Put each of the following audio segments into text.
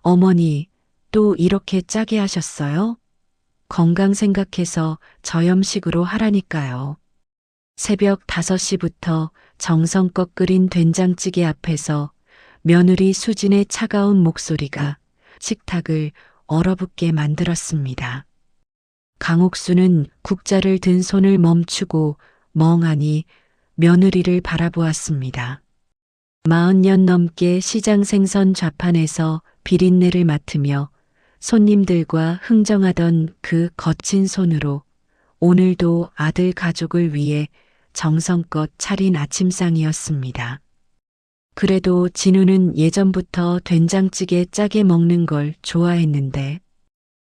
어머니, 또 이렇게 짜게 하셨어요? 건강 생각해서 저염식으로 하라니까요. 새벽 5시부터 정성껏 끓인 된장찌개 앞에서 며느리 수진의 차가운 목소리가 식탁을 얼어붙게 만들었습니다. 강옥수는 국자를 든 손을 멈추고 멍하니 며느리를 바라보았습니다. 40년 넘게 시장 생선 좌판에서 비린내를 맡으며 손님들과 흥정하던 그 거친 손으로 오늘도 아들 가족을 위해 정성껏 차린 아침상이었습니다. 그래도 진우는 예전부터 된장찌개 짜게 먹는 걸 좋아했는데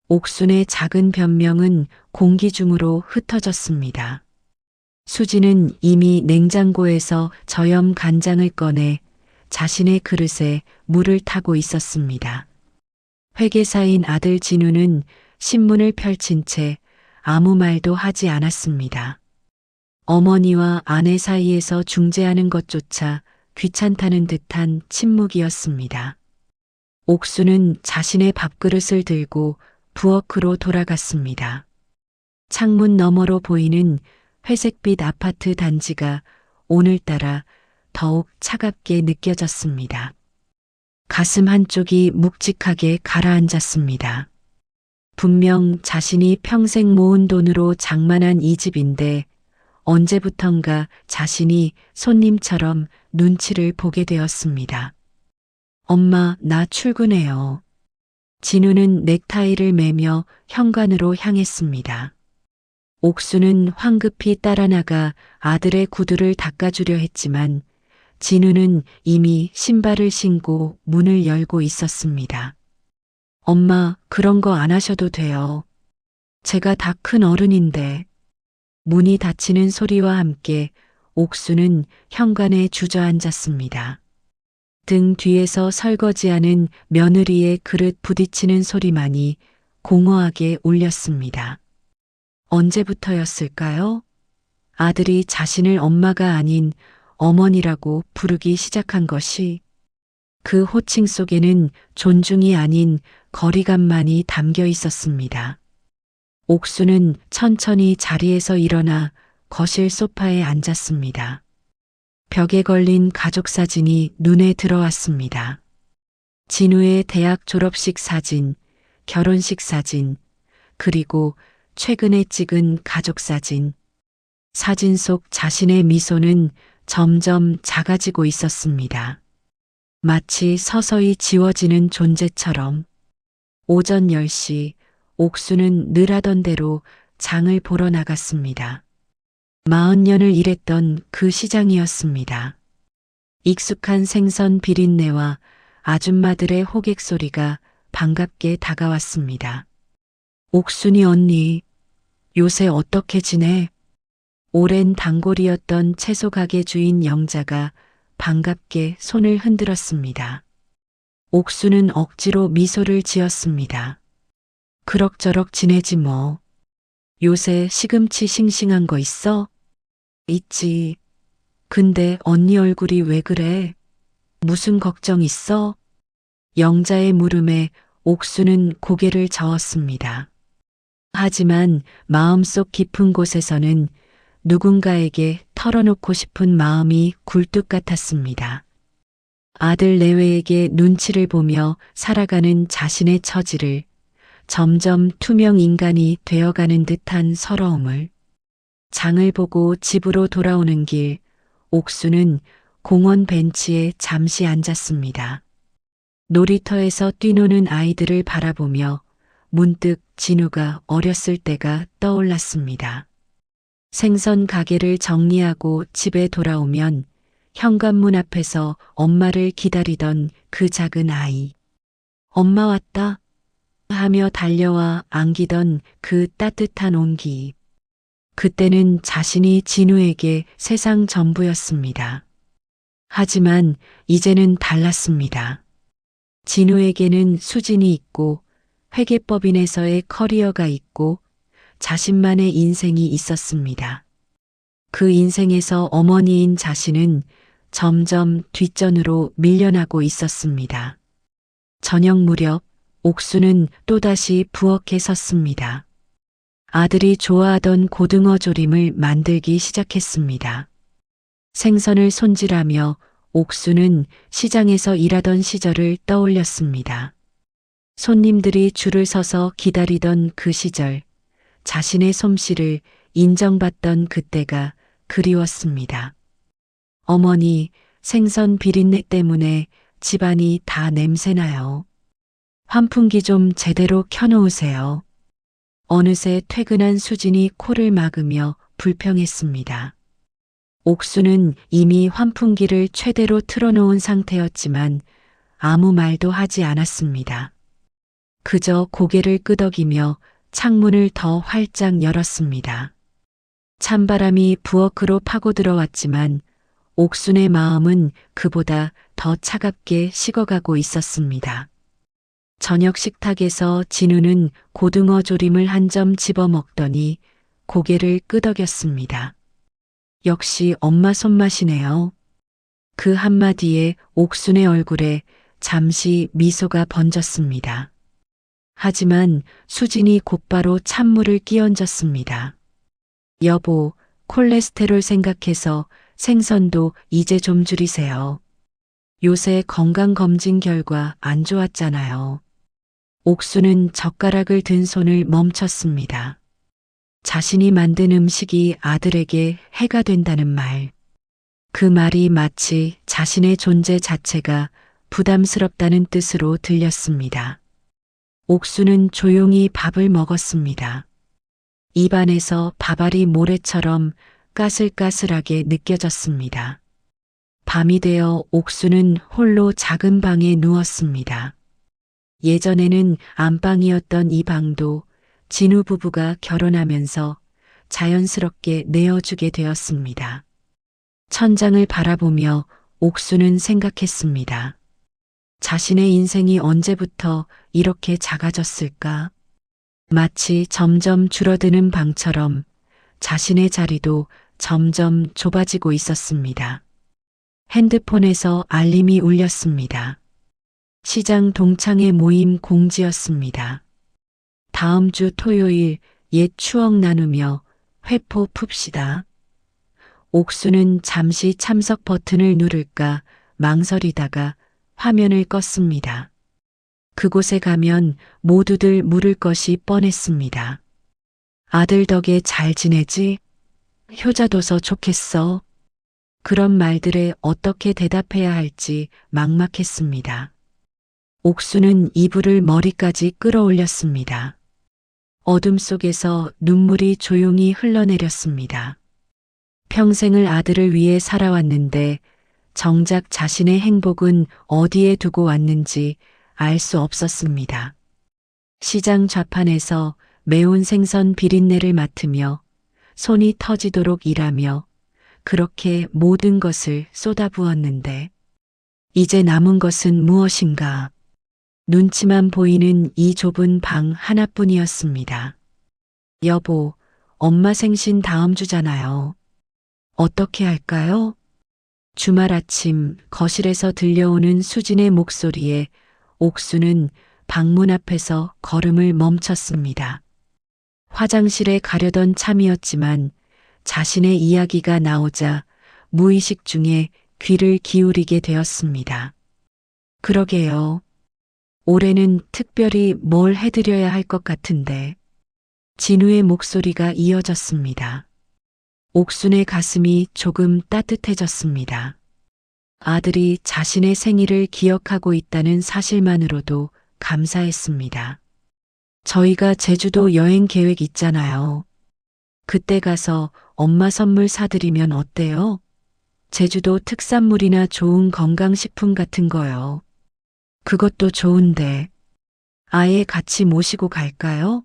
옥순의 작은 변명은 공기 중으로 흩어졌습니다. 수지는 이미 냉장고에서 저염 간장을 꺼내 자신의 그릇에 물을 타고 있었습니다. 회계사인 아들 진우는 신문을 펼친 채 아무 말도 하지 않았습니다. 어머니와 아내 사이에서 중재하는 것조차 귀찮다는 듯한 침묵이었습니다. 옥수는 자신의 밥그릇을 들고 부엌으로 돌아갔습니다. 창문 너머로 보이는 회색빛 아파트 단지가 오늘따라 더욱 차갑게 느껴졌습니다. 가슴 한쪽이 묵직하게 가라앉았습니다. 분명 자신이 평생 모은 돈으로 장만한 이 집인데 언제부턴가 자신이 손님처럼 눈치를 보게 되었습니다. 엄마, 나 출근해요. 진우는 넥타이를 매며 현관으로 향했습니다. 옥수는 황급히 따라 나가 아들의 구두를 닦아주려 했지만 진우는 이미 신발을 신고 문을 열고 있었습니다. 엄마, 그런 거 안 하셔도 돼요. 제가 다 큰 어른인데. 문이 닫히는 소리와 함께 옥수는 현관에 주저앉았습니다. 등 뒤에서 설거지하는 며느리의 그릇 부딪히는 소리만이 공허하게 울렸습니다. 언제부터였을까요? 아들이 자신을 엄마가 아닌 어머니라고 부르기 시작한 것이. 그 호칭 속에는 존중이 아닌 거리감만이 담겨 있었습니다. 옥수는 천천히 자리에서 일어나 거실 소파에 앉았습니다. 벽에 걸린 가족 사진이 눈에 들어왔습니다. 진우의 대학 졸업식 사진, 결혼식 사진, 그리고 최근에 찍은 가족 사진. 사진 속 자신의 미소는 점점 작아지고 있었습니다. 마치 서서히 지워지는 존재처럼. 오전 10시 옥수는 늘 하던 대로 장을 보러 나갔습니다. 40년을 일했던 그 시장이었습니다. 익숙한 생선 비린내와 아줌마들의 호객 소리가 반갑게 다가왔습니다. 옥순이 언니, 요새 어떻게 지내? 오랜 단골이었던 채소 가게 주인 영자가 반갑게 손을 흔들었습니다. 옥수는 억지로 미소를 지었습니다. 그럭저럭 지내지 뭐. 요새 시금치 싱싱한 거 있어? 있지. 근데 언니 얼굴이 왜 그래? 무슨 걱정 있어? 영자의 물음에 옥수는 고개를 저었습니다. 하지만 마음속 깊은 곳에서는 누군가에게 털어놓고 싶은 마음이 굴뚝 같았습니다. 아들 내외에게 눈치를 보며 살아가는 자신의 처지를, 점점 투명 인간이 되어가는 듯한 서러움을. 장을 보고 집으로 돌아오는 길, 옥수는 공원 벤치에 잠시 앉았습니다. 놀이터에서 뛰노는 아이들을 바라보며 문득 진우가 어렸을 때가 떠올랐습니다. 생선 가게를 정리하고 집에 돌아오면 현관문 앞에서 엄마를 기다리던 그 작은 아이. 엄마 왔다 하며 달려와 안기던 그 따뜻한 온기. 그때는 자신이 진우에게 세상 전부였습니다. 하지만 이제는 달랐습니다. 진우에게는 수진이 있고 회계법인에서의 커리어가 있고 자신만의 인생이 있었습니다. 그 인생에서 어머니인 자신은 점점 뒷전으로 밀려나고 있었습니다. 저녁 무렵 옥수는 또다시 부엌에 섰습니다. 아들이 좋아하던 고등어 조림을 만들기 시작했습니다. 생선을 손질하며 옥수는 시장에서 일하던 시절을 떠올렸습니다. 손님들이 줄을 서서 기다리던 그 시절, 자신의 솜씨를 인정받던 그때가 그리웠습니다. 어머니, 생선 비린내 때문에 집안이 다 냄새나요. 환풍기 좀 제대로 켜놓으세요. 어느새 퇴근한 수진이 코를 막으며 불평했습니다. 옥수는 이미 환풍기를 최대로 틀어놓은 상태였지만 아무 말도 하지 않았습니다. 그저 고개를 끄덕이며 창문을 더 활짝 열었습니다. 찬바람이 부엌으로 파고 들어왔지만 옥순의 마음은 그보다 더 차갑게 식어가고 있었습니다. 저녁 식탁에서 진우는 고등어 조림을 한 점 집어 먹더니 고개를 끄덕였습니다. 역시 엄마 손맛이네요. 그 한마디에 옥순의 얼굴에 잠시 미소가 번졌습니다. 하지만 수진이 곧바로 찬물을 끼얹었습니다. 여보, 콜레스테롤 생각해서 생선도 이제 좀 줄이세요. 요새 건강검진 결과 안 좋았잖아요. 옥수는 젓가락을 든 손을 멈췄습니다. 자신이 만든 음식이 아들에게 해가 된다는 말. 그 말이 마치 자신의 존재 자체가 부담스럽다는 뜻으로 들렸습니다. 옥수는 조용히 밥을 먹었습니다. 입안에서 밥알이 모래처럼 까슬까슬하게 느껴졌습니다. 밤이 되어 옥수는 홀로 작은 방에 누웠습니다. 예전에는 안방이었던 이 방도 진우 부부가 결혼하면서 자연스럽게 내어주게 되었습니다. 천장을 바라보며 옥수는 생각했습니다. 자신의 인생이 언제부터 이렇게 작아졌을까? 마치 점점 줄어드는 방처럼 자신의 자리도 점점 좁아지고 있었습니다. 핸드폰에서 알림이 울렸습니다. 시장 동창회 모임 공지였습니다. 다음 주 토요일 옛 추억 나누며 회포 풉시다. 옥수는 잠시 참석 버튼을 누를까 망설이다가 화면을 껐습니다. 그곳에 가면 모두들 물을 것이 뻔했습니다. 아들 덕에 잘 지내지? 효자 둬서 좋겠어. 그런 말들에 어떻게 대답해야 할지 막막했습니다. 옥수는 이불을 머리까지 끌어올렸습니다. 어둠 속에서 눈물이 조용히 흘러내렸습니다. 평생을 아들을 위해 살아왔는데 정작 자신의 행복은 어디에 두고 왔는지 알 수 없었습니다. 시장 좌판에서 매운 생선 비린내를 맡으며 손이 터지도록 일하며 그렇게 모든 것을 쏟아부었는데 이제 남은 것은 무엇인가? 눈치만 보이는 이 좁은 방 하나뿐이었습니다. 여보, 엄마 생신 다음 주잖아요. 어떻게 할까요? 주말 아침 거실에서 들려오는 수진의 목소리에 옥수는 방문 앞에서 걸음을 멈췄습니다. 화장실에 가려던 참이었지만 자신의 이야기가 나오자 무의식 중에 귀를 기울이게 되었습니다. 그러게요. 올해는 특별히 뭘 해드려야 할 것 같은데. 진우의 목소리가 이어졌습니다. 옥순의 가슴이 조금 따뜻해졌습니다. 아들이 자신의 생일을 기억하고 있다는 사실만으로도 감사했습니다. 저희가 제주도 여행 계획 있잖아요. 그때 가서 엄마 선물 사드리면 어때요? 제주도 특산물이나 좋은 건강식품 같은 거요. 그것도 좋은데 아예 같이 모시고 갈까요?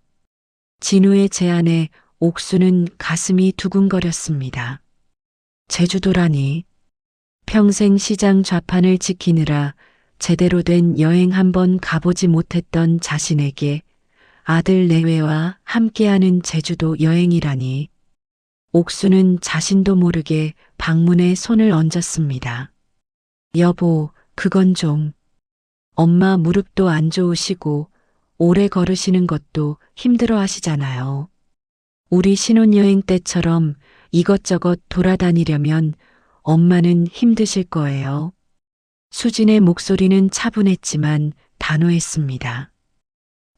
진우의 제안에 옥수는 가슴이 두근거렸습니다. 제주도라니. 평생 시장 좌판을 지키느라 제대로 된 여행 한번 가보지 못했던 자신에게 아들 내외와 함께하는 제주도 여행이라니. 옥수는 자신도 모르게 방문에 손을 얹었습니다. 여보, 그건 좀. 엄마 무릎도 안 좋으시고 오래 걸으시는 것도 힘들어 하시잖아요. 우리 신혼여행 때처럼 이것저것 돌아다니려면 엄마는 힘드실 거예요. 수진의 목소리는 차분했지만 단호했습니다.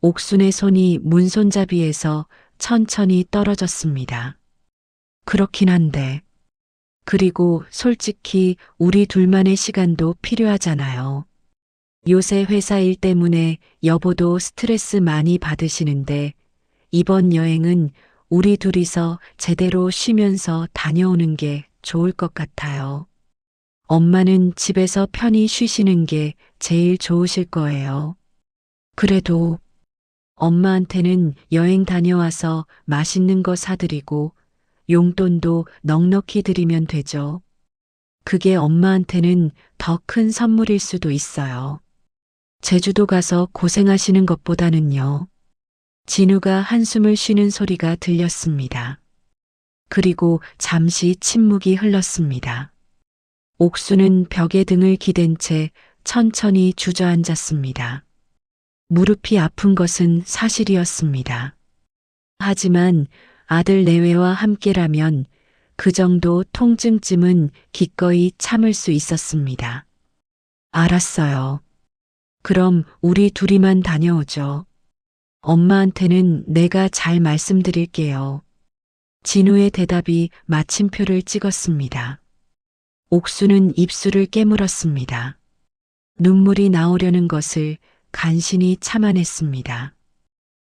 옥순의 손이 문손잡이에서 천천히 떨어졌습니다. 그렇긴 한데. 그리고 솔직히 우리 둘만의 시간도 필요하잖아요. 요새 회사 일 때문에 여보도 스트레스 많이 받으시는데 이번 여행은 우리 둘이서 제대로 쉬면서 다녀오는 게 좋을 것 같아요. 엄마는 집에서 편히 쉬시는 게 제일 좋으실 거예요. 그래도 엄마한테는 여행 다녀와서 맛있는 거 사드리고 용돈도 넉넉히 드리면 되죠. 그게 엄마한테는 더 큰 선물일 수도 있어요. 제주도 가서 고생하시는 것보다는요. 진우가 한숨을 쉬는 소리가 들렸습니다. 그리고 잠시 침묵이 흘렀습니다. 옥수는 벽에 등을 기댄 채 천천히 주저앉았습니다. 무릎이 아픈 것은 사실이었습니다. 하지만 아들 내외와 함께라면 그 정도 통증쯤은 기꺼이 참을 수 있었습니다. 알았어요. 그럼 우리 둘이만 다녀오죠. 엄마한테는 내가 잘 말씀드릴게요. 진우의 대답이 마침표를 찍었습니다. 옥수는 입술을 깨물었습니다. 눈물이 나오려는 것을 간신히 참아냈습니다.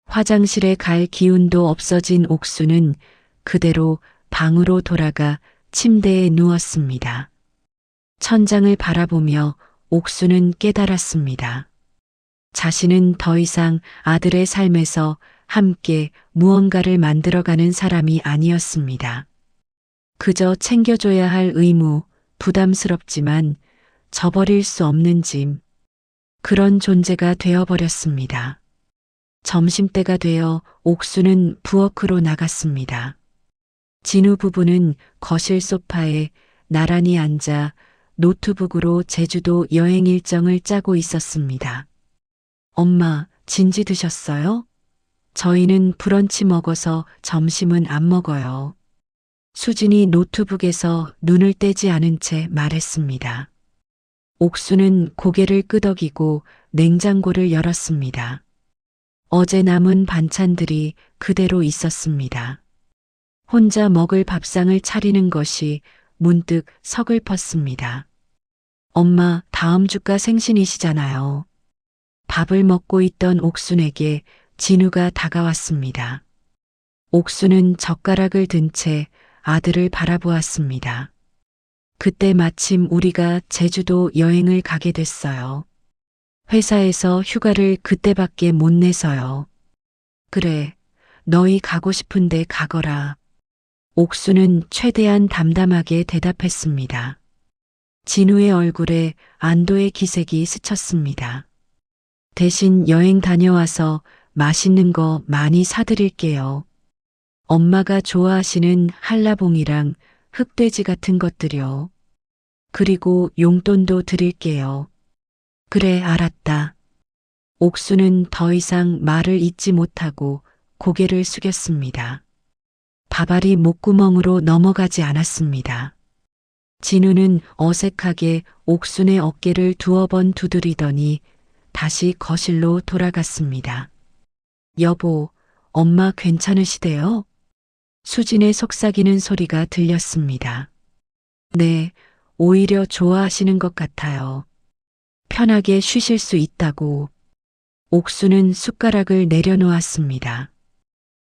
화장실에 갈 기운도 없어진 옥수는 그대로 방으로 돌아가 침대에 누웠습니다. 천장을 바라보며 옥수는 깨달았습니다. 자신은 더 이상 아들의 삶에서 함께 무언가를 만들어가는 사람이 아니었습니다. 그저 챙겨줘야 할 의무, 부담스럽지만 저버릴 수 없는 짐, 그런 존재가 되어버렸습니다. 점심때가 되어 옥수는 부엌으로 나갔습니다. 진우 부부는 거실 소파에 나란히 앉아 노트북으로 제주도 여행 일정을 짜고 있었습니다. 엄마, 진지 드셨어요? 저희는 브런치 먹어서 점심은 안 먹어요. 수진이 노트북에서 눈을 떼지 않은 채 말했습니다. 옥수는 고개를 끄덕이고 냉장고를 열었습니다. 어제 남은 반찬들이 그대로 있었습니다. 혼자 먹을 밥상을 차리는 것이 문득 서글펐습니다. 엄마, 다음 주가 생신이시잖아요. 밥을 먹고 있던 옥순에게 진우가 다가왔습니다. 옥순은 젓가락을 든 채 아들을 바라보았습니다. 그때 마침 우리가 제주도 여행을 가게 됐어요. 회사에서 휴가를 그때밖에 못 내서요. 그래, 너희 가고 싶은데 가거라. 옥수는 최대한 담담하게 대답했습니다. 진우의 얼굴에 안도의 기색이 스쳤습니다. 대신 여행 다녀와서 맛있는 거 많이 사드릴게요. 엄마가 좋아하시는 한라봉이랑 흑돼지 같은 것들요. 그리고 용돈도 드릴게요. 그래, 알았다. 옥수는 더 이상 말을 잇지 못하고 고개를 숙였습니다. 밥알이 목구멍으로 넘어가지 않았습니다. 진우는 어색하게 옥순의 어깨를 두어 번 두드리더니 다시 거실로 돌아갔습니다. 여보, 엄마 괜찮으시대요? 수진의 속삭이는 소리가 들렸습니다. 네, 오히려 좋아하시는 것 같아요. 편하게 쉬실 수 있다고. 옥수는 숟가락을 내려놓았습니다.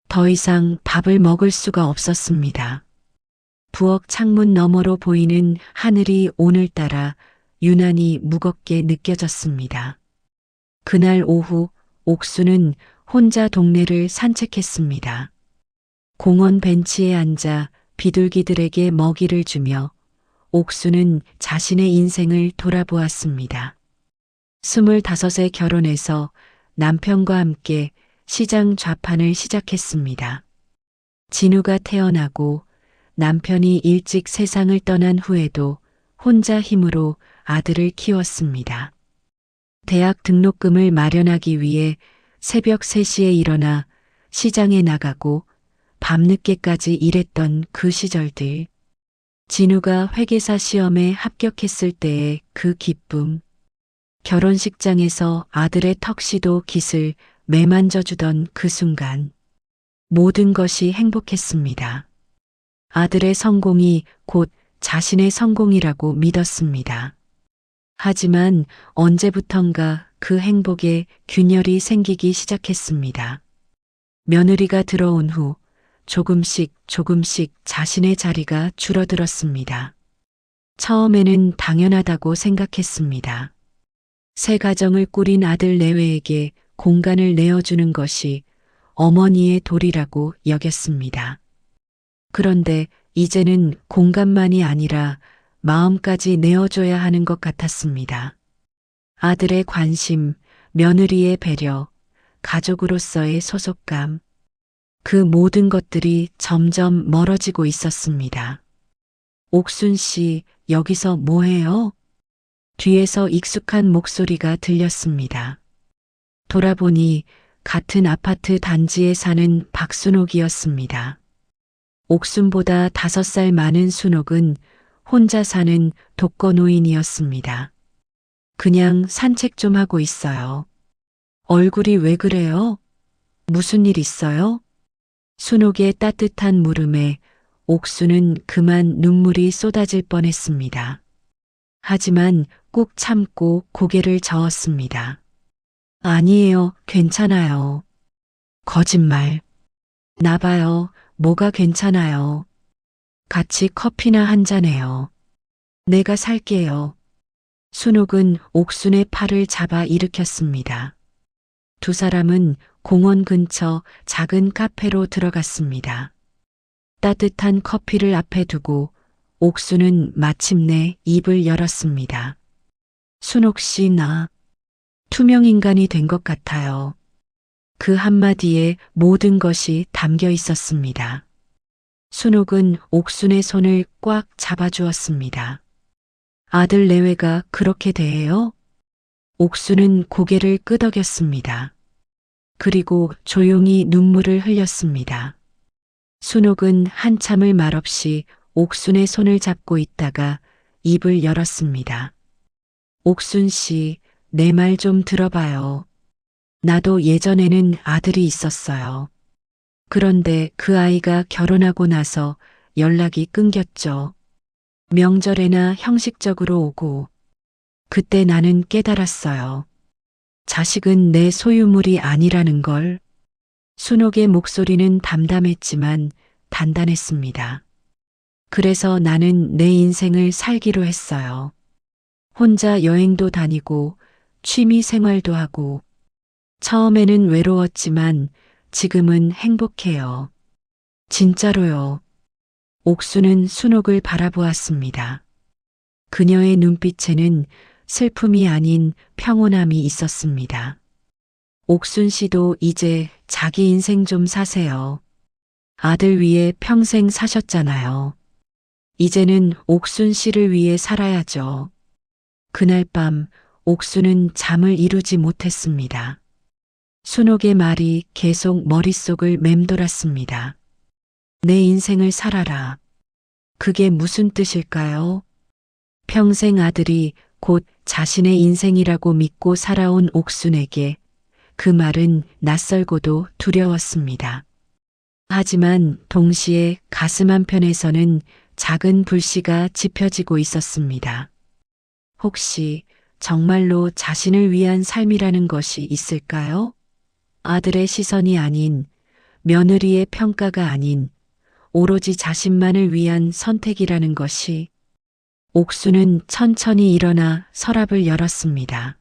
더 이상 밥을 먹을 수가 없었습니다. 부엌 창문 너머로 보이는 하늘이 오늘따라 유난히 무겁게 느껴졌습니다. 그날 오후 옥수는 혼자 동네를 산책했습니다. 공원 벤치에 앉아 비둘기들에게 먹이를 주며 옥수는 자신의 인생을 돌아보았습니다. 25에 결혼해서 남편과 함께 시장 좌판을 시작했습니다. 진우가 태어나고 남편이 일찍 세상을 떠난 후에도 혼자 힘으로 아들을 키웠습니다. 대학 등록금을 마련하기 위해 새벽 3시에 일어나 시장에 나가고 밤늦게까지 일했던 그 시절들. 진우가 회계사 시험에 합격했을 때의 그 기쁨. 결혼식장에서 아들의 턱시도 깃을 매만져주던 그 순간. 모든 것이 행복했습니다. 아들의 성공이 곧 자신의 성공이라고 믿었습니다. 하지만 언제부턴가 그 행복에 균열이 생기기 시작했습니다. 며느리가 들어온 후 조금씩 자신의 자리가 줄어들었습니다. 처음에는 당연하다고 생각했습니다. 새 가정을 꾸린 아들 내외에게 공간을 내어주는 것이 어머니의 도리라고 여겼습니다. 그런데 이제는 공간만이 아니라 마음까지 내어줘야 하는 것 같았습니다. 아들의 관심, 며느리의 배려, 가족으로서의 소속감. 그 모든 것들이 점점 멀어지고 있었습니다. 옥순 씨, 여기서 뭐해요? 뒤에서 익숙한 목소리가 들렸습니다. 돌아보니 같은 아파트 단지에 사는 박순옥이었습니다. 옥순보다 5살 많은 순옥은 혼자 사는 독거노인이었습니다. 그냥 산책 좀 하고 있어요. 얼굴이 왜 그래요? 무슨 일 있어요? 순옥의 따뜻한 물음에 옥순은 그만 눈물이 쏟아질 뻔했습니다. 하지만 꾹 참고 고개를 저었습니다. 아니에요, 괜찮아요. 거짓말. 나봐요, 뭐가 괜찮아요. 같이 커피나 한잔해요. 내가 살게요. 순옥은 옥순의 팔을 잡아 일으켰습니다. 두 사람은 공원 근처 작은 카페로 들어갔습니다. 따뜻한 커피를 앞에 두고 옥순은 마침내 입을 열었습니다. 순옥 씨, 나 투명 인간이 된 것 같아요. 그 한마디에 모든 것이 담겨 있었습니다. 순옥은 옥순의 손을 꽉 잡아주었습니다. 아들 내외가 그렇게 대해요? 옥순은 고개를 끄덕였습니다. 그리고 조용히 눈물을 흘렸습니다. 순옥은 한참을 말없이 옥순의 손을 잡고 있다가 입을 열었습니다. 옥순 씨, 내 말 좀 들어봐요. 나도 예전에는 아들이 있었어요. 그런데 그 아이가 결혼하고 나서 연락이 끊겼죠. 명절에나 형식적으로 오고. 그때 나는 깨달았어요. 자식은 내 소유물이 아니라는 걸. 순옥의 목소리는 담담했지만 단단했습니다. 그래서 나는 내 인생을 살기로 했어요. 혼자 여행도 다니고 취미 생활도 하고. 처음에는 외로웠지만 지금은 행복해요. 진짜로요. 옥수는 순옥을 바라보았습니다. 그녀의 눈빛에는 슬픔이 아닌 평온함이 있었습니다. 옥순 씨도 이제 자기 인생 좀 사세요. 아들 위해 평생 사셨잖아요. 이제는 옥순 씨를 위해 살아야죠. 그날 밤 옥순은 잠을 이루지 못했습니다. 순옥의 말이 계속 머릿속을 맴돌았습니다. 내 인생을 살아라. 그게 무슨 뜻일까요? 평생 아들이 곧 자신의 인생이라고 믿고 살아온 옥순에게 그 말은 낯설고도 두려웠습니다. 하지만 동시에 가슴 한편에서는 작은 불씨가 지펴지고 있었습니다. 혹시 정말로 자신을 위한 삶이라는 것이 있을까요? 아들의 시선이 아닌, 며느리의 평가가 아닌, 오로지 자신만을 위한 선택이라는 것이. 옥수는 천천히 일어나 서랍을 열었습니다.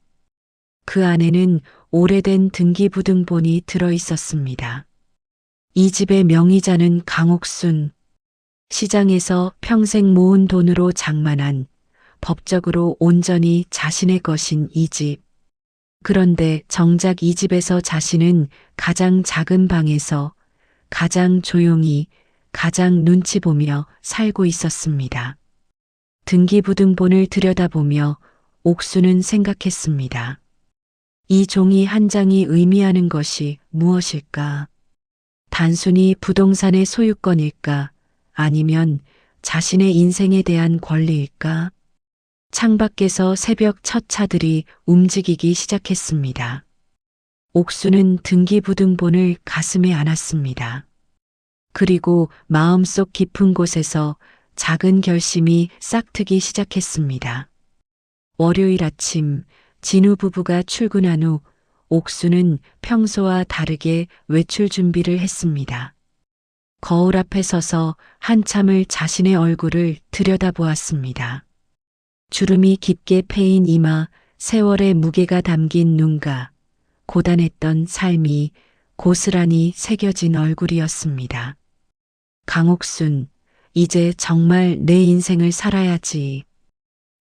그 안에는 오래된 등기부등본이 들어 있었습니다. 이 집의 명의자는 강옥순. 시장에서 평생 모은 돈으로 장만한, 법적으로 온전히 자신의 것인 이 집. 그런데 정작 이 집에서 자신은 가장 작은 방에서 가장 조용히, 가장 눈치 보며 살고 있었습니다. 등기부등본을 들여다보며 옥수는 생각했습니다. 이 종이 한 장이 의미하는 것이 무엇일까? 단순히 부동산의 소유권일까? 아니면 자신의 인생에 대한 권리일까? 창밖에서 새벽 첫 차들이 움직이기 시작했습니다. 옥수는 등기부등본을 가슴에 안았습니다. 그리고 마음속 깊은 곳에서 작은 결심이 싹트기 시작했습니다. 월요일 아침 진우 부부가 출근한 후 옥수는 평소와 다르게 외출 준비를 했습니다. 거울 앞에 서서 한참을 자신의 얼굴을 들여다보았습니다. 주름이 깊게 패인 이마, 세월의 무게가 담긴 눈가, 고단했던 삶이 고스란히 새겨진 얼굴이었습니다. 강옥순, 이제 정말 내 인생을 살아야지.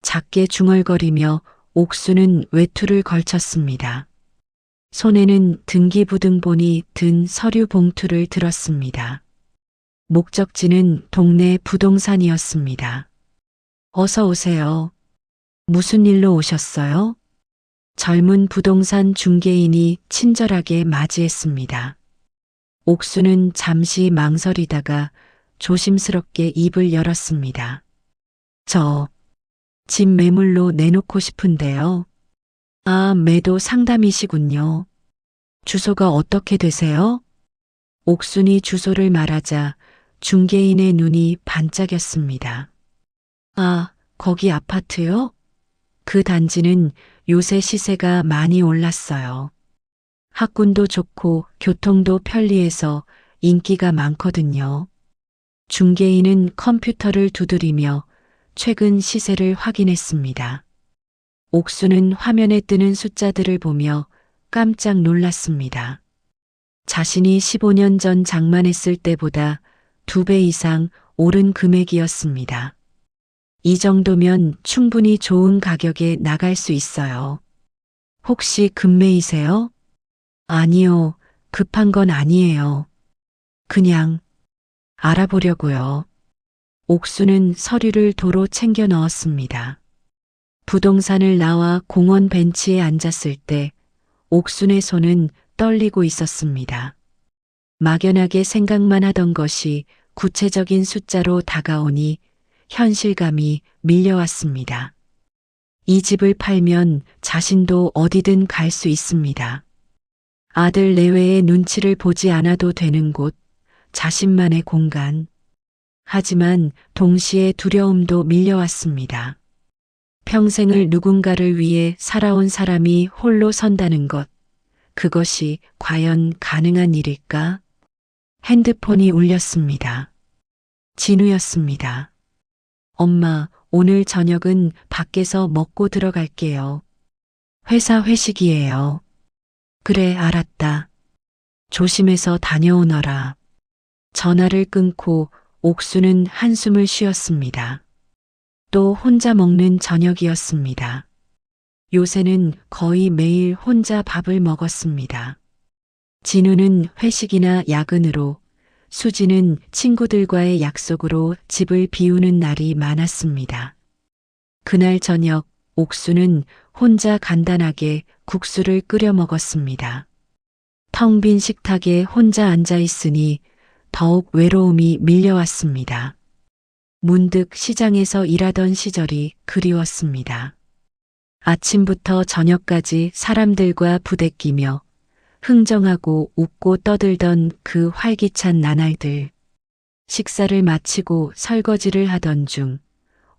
작게 중얼거리며 옥수는 외투를 걸쳤습니다. 손에는 등기부등본이 든 서류 봉투를 들었습니다. 목적지는 동네 부동산이었습니다. 어서 오세요. 무슨 일로 오셨어요? 젊은 부동산 중개인이 친절하게 맞이했습니다. 옥수는 잠시 망설이다가 조심스럽게 입을 열었습니다. 집 매물로 내놓고 싶은데요. 아, 매도 상담이시군요. 주소가 어떻게 되세요? 옥순이 주소를 말하자 중개인의 눈이 반짝였습니다. 아, 거기 아파트요? 그 단지는 요새 시세가 많이 올랐어요. 학군도 좋고 교통도 편리해서 인기가 많거든요. 중개인은 컴퓨터를 두드리며 최근 시세를 확인했습니다. 옥수는 화면에 뜨는 숫자들을 보며 깜짝 놀랐습니다. 자신이 15년 전 장만했을 때보다 2배 이상 오른 금액이었습니다. 이 정도면 충분히 좋은 가격에 나갈 수 있어요. 혹시 급매이세요? 아니요, 급한 건 아니에요. 그냥 알아보려고요. 옥수는 서류를 도로 챙겨 넣었습니다. 부동산을 나와 공원 벤치에 앉았을 때 옥순의 손은 떨리고 있었습니다. 막연하게 생각만 하던 것이 구체적인 숫자로 다가오니 현실감이 밀려왔습니다. 이 집을 팔면 자신도 어디든 갈 수 있습니다. 아들 내외의 눈치를 보지 않아도 되는 곳, 자신만의 공간. 하지만 동시에 두려움도 밀려왔습니다. 평생을 누군가를 위해 살아온 사람이 홀로 선다는 것, 그것이 과연 가능한 일일까? 핸드폰이 울렸습니다. 진우였습니다. 엄마, 오늘 저녁은 밖에서 먹고 들어갈게요. 회사 회식이에요. 그래, 알았다. 조심해서 다녀오너라. 전화를 끊고 옥수는 한숨을 쉬었습니다. 또 혼자 먹는 저녁이었습니다. 요새는 거의 매일 혼자 밥을 먹었습니다. 진우는 회식이나 야근으로, 수지는 친구들과의 약속으로 집을 비우는 날이 많았습니다. 그날 저녁 옥수는 혼자 간단하게 국수를 끓여 먹었습니다. 텅 빈 식탁에 혼자 앉아 있으니 더욱 외로움이 밀려왔습니다. 문득 시장에서 일하던 시절이 그리웠습니다. 아침부터 저녁까지 사람들과 부대끼며 흥정하고 웃고 떠들던 그 활기찬 나날들. 식사를 마치고 설거지를 하던 중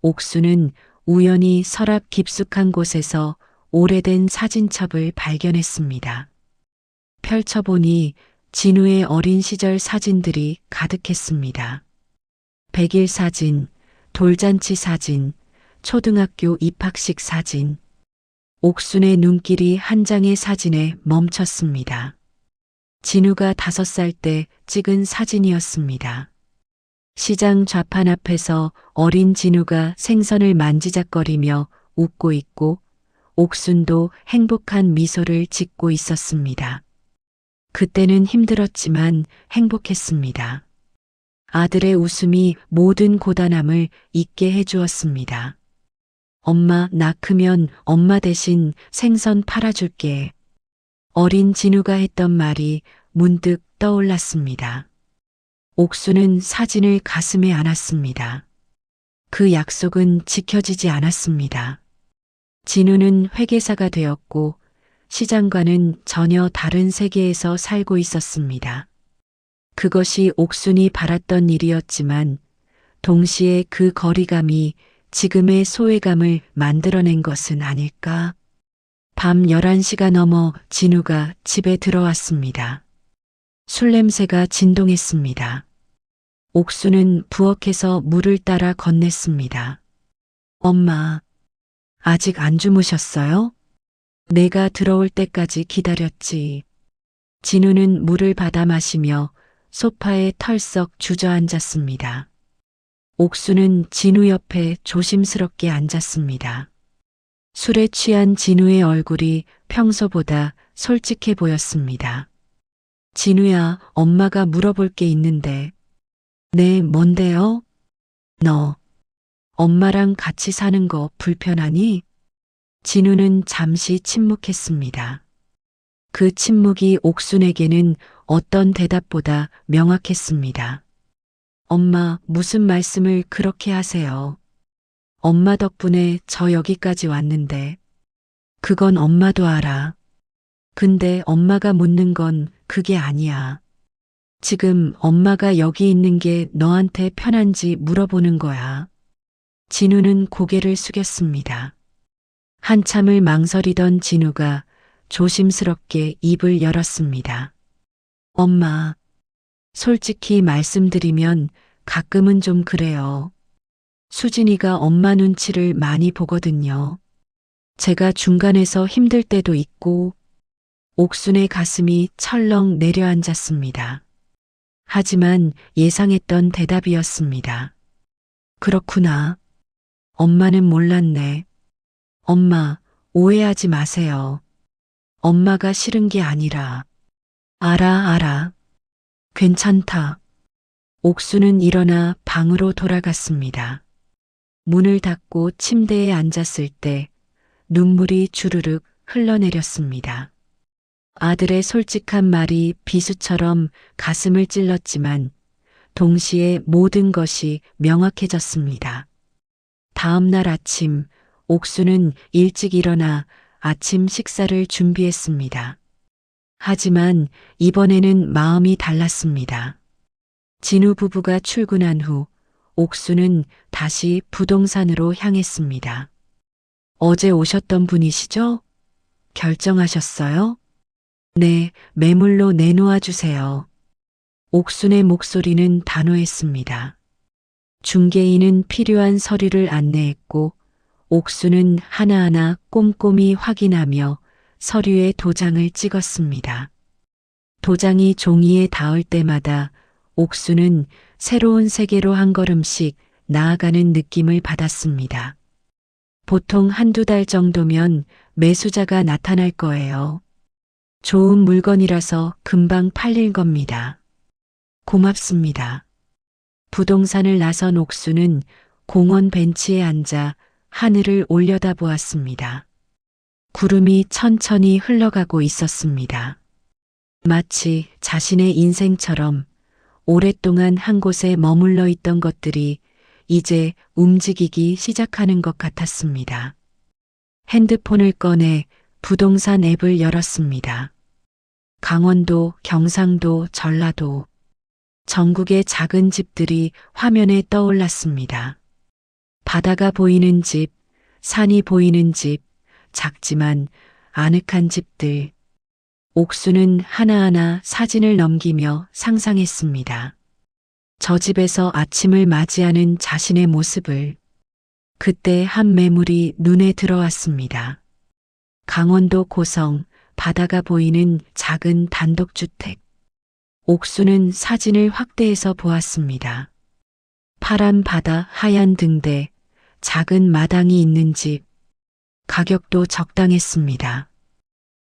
옥수는 우연히 서랍 깊숙한 곳에서 오래된 사진첩을 발견했습니다. 펼쳐보니 진우의 어린 시절 사진들이 가득했습니다. 백일 사진, 돌잔치 사진, 초등학교 입학식 사진. 옥순의 눈길이 한 장의 사진에 멈췄습니다. 진우가 5살 때 찍은 사진이었습니다. 시장 좌판 앞에서 어린 진우가 생선을 만지작거리며 웃고 있고 옥순도 행복한 미소를 짓고 있었습니다. 그때는 힘들었지만 행복했습니다. 아들의 웃음이 모든 고단함을 잊게 해주었습니다. 엄마, 나 크면 엄마 대신 생선 팔아줄게. 어린 진우가 했던 말이 문득 떠올랐습니다. 옥수는 사진을 가슴에 안았습니다. 그 약속은 지켜지지 않았습니다. 진우는 회계사가 되었고 시장과는 전혀 다른 세계에서 살고 있었습니다. 그것이 옥순이 바랐던 일이었지만 동시에 그 거리감이 지금의 소외감을 만들어낸 것은 아닐까? 밤 11시가 넘어 진우가 집에 들어왔습니다. 술 냄새가 진동했습니다. 옥수는 부엌에서 물을 따라 건넸습니다. 엄마, 아직 안 주무셨어요? 내가 들어올 때까지 기다렸지. 진우는 물을 받아 마시며 소파에 털썩 주저앉았습니다. 옥수는 진우 옆에 조심스럽게 앉았습니다. 술에 취한 진우의 얼굴이 평소보다 솔직해 보였습니다. 진우야, 엄마가 물어볼 게 있는데. 네, 뭔데요? 너, 엄마랑 같이 사는 거 불편하니? 진우는 잠시 침묵했습니다. 그 침묵이 옥순에게는 어떤 대답보다 명확했습니다. 엄마, 무슨 말씀을 그렇게 하세요? 엄마 덕분에 저 여기까지 왔는데. 그건 엄마도 알아. 근데 엄마가 묻는 건 그게 아니야. 지금 엄마가 여기 있는 게 너한테 편한지 물어보는 거야. 진우는 고개를 숙였습니다. 한참을 망설이던 진우가 조심스럽게 입을 열었습니다. 엄마, 솔직히 말씀드리면 가끔은 좀 그래요. 수진이가 엄마 눈치를 많이 보거든요. 제가 중간에서 힘들 때도 있고. 옥순의 가슴이 철렁 내려앉았습니다. 하지만 예상했던 대답이었습니다. 그렇구나. 엄마는 몰랐네. 엄마, 오해하지 마세요. 엄마가 싫은 게 아니라. 알아. 괜찮다. 옥수는 일어나 방으로 돌아갔습니다. 문을 닫고 침대에 앉았을 때 눈물이 주르륵 흘러내렸습니다. 아들의 솔직한 말이 비수처럼 가슴을 찔렀지만 동시에 모든 것이 명확해졌습니다. 다음 날 아침, 옥수는 일찍 일어나 아침 식사를 준비했습니다. 하지만 이번에는 마음이 달랐습니다. 진우 부부가 출근한 후 옥수는 다시 부동산으로 향했습니다. 어제 오셨던 분이시죠? 결정하셨어요? 네, 매물로 내놓아 주세요. 옥순의 목소리는 단호했습니다. 중개인은 필요한 서류를 안내했고 옥순은 하나하나 꼼꼼히 확인하며 서류에 도장을 찍었습니다. 도장이 종이에 닿을 때마다 옥순은 새로운 세계로 한 걸음씩 나아가는 느낌을 받았습니다. 보통 한두 달 정도면 매수자가 나타날 거예요. 좋은 물건이라서 금방 팔릴 겁니다. 고맙습니다. 부동산을 나선 옥수는 공원 벤치에 앉아 하늘을 올려다보았습니다. 구름이 천천히 흘러가고 있었습니다. 마치 자신의 인생처럼 오랫동안 한 곳에 머물러 있던 것들이 이제 움직이기 시작하는 것 같았습니다. 핸드폰을 꺼내 부동산 앱을 열었습니다. 강원도, 경상도, 전라도, 전국의 작은 집들이 화면에 떠올랐습니다. 바다가 보이는 집, 산이 보이는 집, 작지만 아늑한 집들. 옥수는 하나하나 사진을 넘기며 상상했습니다. 저 집에서 아침을 맞이하는 자신의 모습을. 그때 한 매물이 눈에 들어왔습니다. 강원도 고성, 바다가 보이는 작은 단독주택. 옥수는 사진을 확대해서 보았습니다. 파란 바다, 하얀 등대, 작은 마당이 있는 집. 가격도 적당했습니다.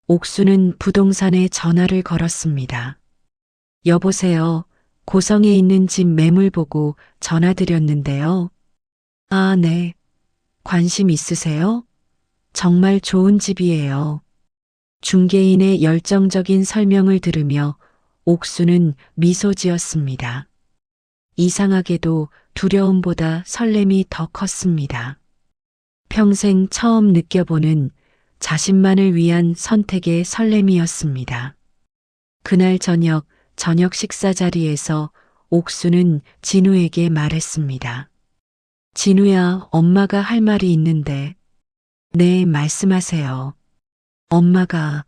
옥수는 부동산에 전화를 걸었습니다. 여보세요. 고성에 있는 집 매물 보고 전화드렸는데요. 아, 네. 관심 있으세요? 정말 좋은 집이에요. 중개인의 열정적인 설명을 들으며 옥수는 미소 지었습니다. 이상하게도 두려움보다 설렘이 더 컸습니다. 평생 처음 느껴보는 자신만을 위한 선택의 설렘이었습니다. 그날 저녁 식사 자리에서 옥수는 진우에게 말했습니다. 진우야, 엄마가 할 말이 있는데. 네, 말씀하세요. 엄마가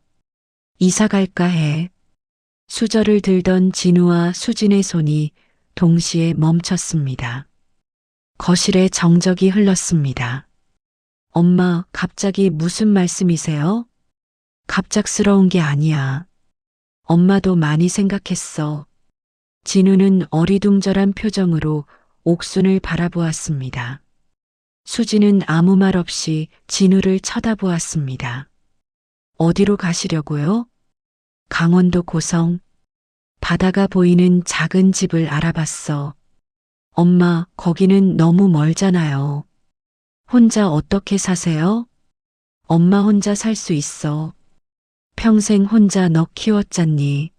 이사 갈까 해. 수저를 들던 진우와 수진의 손이 동시에 멈췄습니다. 거실에 정적이 흘렀습니다. 엄마, 갑자기 무슨 말씀이세요? 갑작스러운 게 아니야. 엄마도 많이 생각했어. 진우는 어리둥절한 표정으로 옥순을 바라보았습니다. 수진은 아무 말 없이 진우를 쳐다보았습니다. 어디로 가시려고요? 강원도 고성. 바다가 보이는 작은 집을 알아봤어. 엄마, 거기는 너무 멀잖아요. 혼자 어떻게 사세요? 엄마 혼자 살 수 있어. 평생 혼자 너 키웠잖니.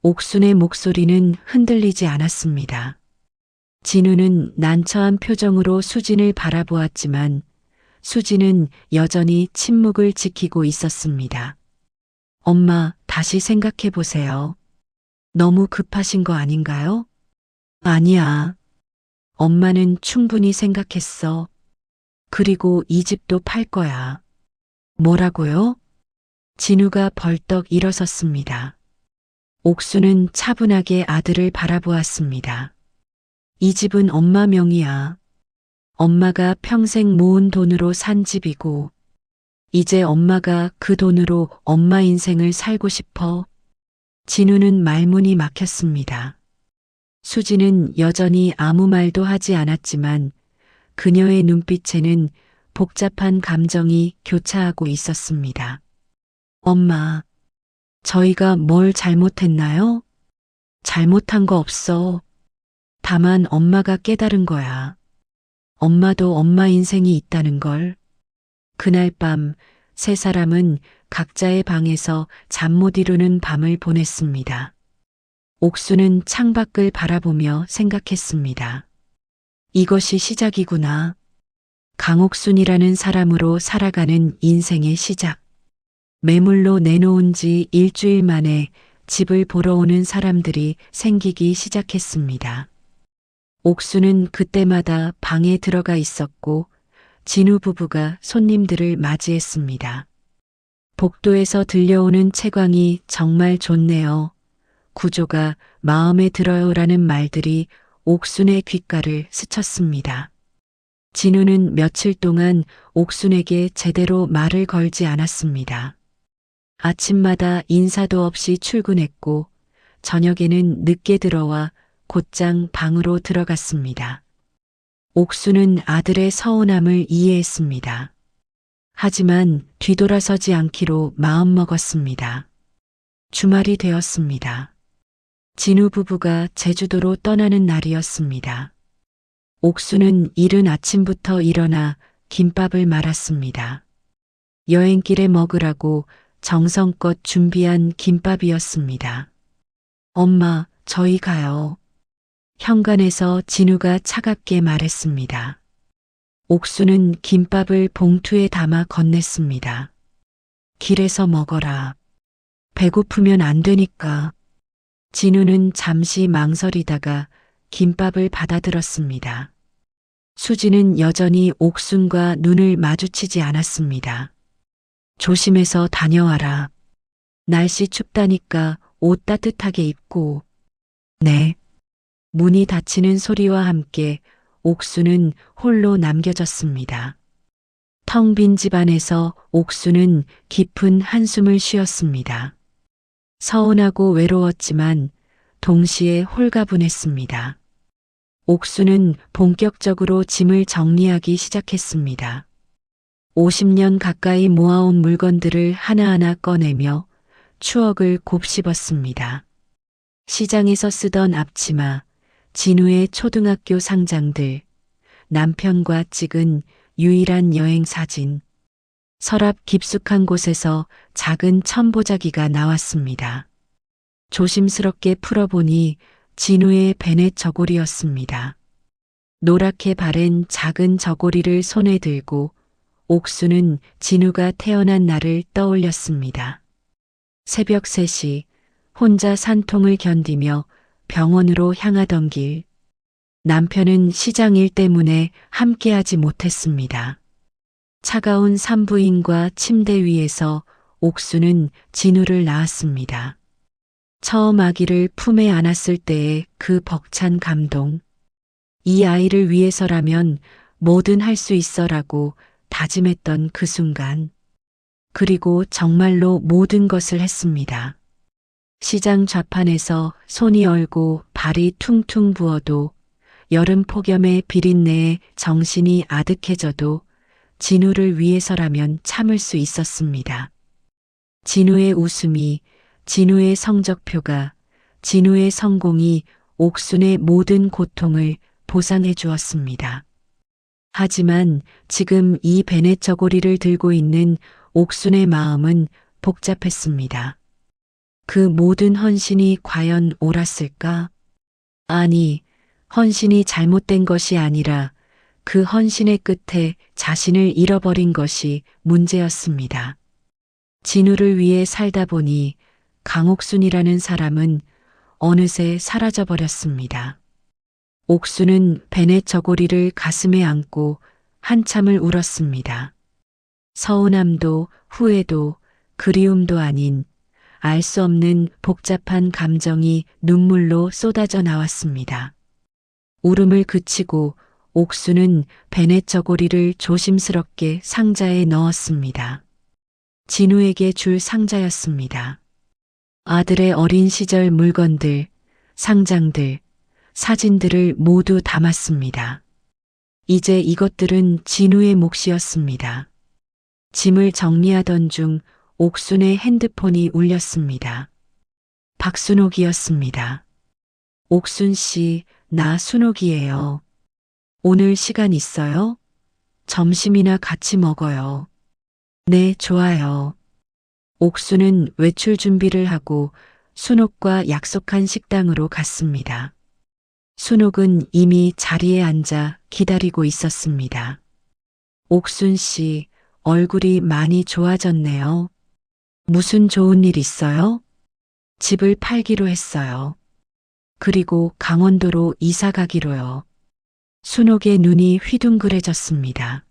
옥순의 목소리는 흔들리지 않았습니다. 진우는 난처한 표정으로 수진을 바라보았지만 수진은 여전히 침묵을 지키고 있었습니다. 엄마, 다시 생각해 보세요. 너무 급하신 거 아닌가요? 아니야. 엄마는 충분히 생각했어. 그리고 이 집도 팔 거야. 뭐라고요? 진우가 벌떡 일어섰습니다. 옥수는 차분하게 아들을 바라보았습니다. 이 집은 엄마 명의야. 엄마가 평생 모은 돈으로 산 집이고, 이제 엄마가 그 돈으로 엄마 인생을 살고 싶어. 진우는 말문이 막혔습니다. 수지는 여전히 아무 말도 하지 않았지만 그녀의 눈빛에는 복잡한 감정이 교차하고 있었습니다. 엄마, 저희가 뭘 잘못했나요? 잘못한 거 없어. 다만 엄마가 깨달은 거야. 엄마도 엄마 인생이 있다는 걸. 그날 밤 세 사람은 각자의 방에서 잠 못 이루는 밤을 보냈습니다. 옥수는 창밖을 바라보며 생각했습니다. 이것이 시작이구나. 강옥순이라는 사람으로 살아가는 인생의 시작. 매물로 내놓은 지 일주일 만에 집을 보러 오는 사람들이 생기기 시작했습니다. 옥수는 그때마다 방에 들어가 있었고 진우 부부가 손님들을 맞이했습니다. 복도에서 들려오는 채광이 정말 좋네요. 구조가 마음에 들어요라는 말들이 옥순의 귓가를 스쳤습니다. 진우는 며칠 동안 옥순에게 제대로 말을 걸지 않았습니다. 아침마다 인사도 없이 출근했고 저녁에는 늦게 들어와 곧장 방으로 들어갔습니다. 옥수는 아들의 서운함을 이해했습니다. 하지만 뒤돌아서지 않기로 마음먹었습니다. 주말이 되었습니다. 진우 부부가 제주도로 떠나는 날이었습니다. 옥수는 이른 아침부터 일어나 김밥을 말았습니다. 여행길에 먹으라고 정성껏 준비한 김밥이었습니다. 엄마, 저희 가요. 현관에서 진우가 차갑게 말했습니다. 옥수는 김밥을 봉투에 담아 건넸습니다. 길에서 먹어라. 배고프면 안 되니까. 진우는 잠시 망설이다가 김밥을 받아들었습니다. 수지는 여전히 옥순과 눈을 마주치지 않았습니다. 조심해서 다녀와라. 날씨 춥다니까 옷 따뜻하게 입고. 네. 문이 닫히는 소리와 함께 옥수는 홀로 남겨졌습니다. 텅 빈 집안에서 옥수는 깊은 한숨을 쉬었습니다. 서운하고 외로웠지만 동시에 홀가분했습니다. 옥수는 본격적으로 짐을 정리하기 시작했습니다. 50년 가까이 모아온 물건들을 하나하나 꺼내며 추억을 곱씹었습니다. 시장에서 쓰던 앞치마, 진우의 초등학교 상장들, 남편과 찍은 유일한 여행 사진, 서랍 깊숙한 곳에서 작은 천보자기가 나왔습니다. 조심스럽게 풀어보니 진우의 베넷 저고리였습니다. 노랗게 바랜 작은 저고리를 손에 들고 옥수는 진우가 태어난 날을 떠올렸습니다. 새벽 3시 혼자 산통을 견디며 병원으로 향하던 길. 남편은 시장 일 때문에 함께하지 못했습니다. 차가운 산부인과 침대 위에서 옥수는 진우를 낳았습니다. 처음 아기를 품에 안았을 때의 그 벅찬 감동. 이 아이를 위해서라면 뭐든 할 수 있어라고 다짐했던 그 순간. 그리고 정말로 모든 것을 했습니다. 시장 좌판에서 손이 얼고 발이 퉁퉁 부어도 여름 폭염의 비린내에 정신이 아득해져도 진우를 위해서라면 참을 수 있었습니다. 진우의 웃음이, 진우의 성적표가, 진우의 성공이 옥순의 모든 고통을 보상해 주었습니다. 하지만 지금 이 베넷 저고리를 들고 있는 옥순의 마음은 복잡했습니다. 그 모든 헌신이 과연 옳았을까? 아니, 헌신이 잘못된 것이 아니라 그 헌신의 끝에 자신을 잃어버린 것이 문제였습니다. 진우를 위해 살다 보니 강옥순이라는 사람은 어느새 사라져버렸습니다. 옥순은 베넷 저고리를 가슴에 안고 한참을 울었습니다. 서운함도 후회도 그리움도 아닌 알 수 없는 복잡한 감정이 눈물로 쏟아져 나왔습니다. 울음을 그치고 옥수는 베넷 저고리를 조심스럽게 상자에 넣었습니다. 진우에게 줄 상자였습니다. 아들의 어린 시절 물건들, 상장들, 사진들을 모두 담았습니다. 이제 이것들은 진우의 몫이었습니다. 짐을 정리하던 중 옥순의 핸드폰이 울렸습니다. 박순옥이었습니다. 옥순 씨, 나 순옥이에요. 오늘 시간 있어요? 점심이나 같이 먹어요. 네, 좋아요. 옥순은 외출 준비를 하고 순옥과 약속한 식당으로 갔습니다. 순옥은 이미 자리에 앉아 기다리고 있었습니다. 옥순 씨, 얼굴이 많이 좋아졌네요. 무슨 좋은 일 있어요? 집을 팔기로 했어요. 그리고 강원도로 이사 가기로요. 순옥의 눈이 휘둥그레졌습니다.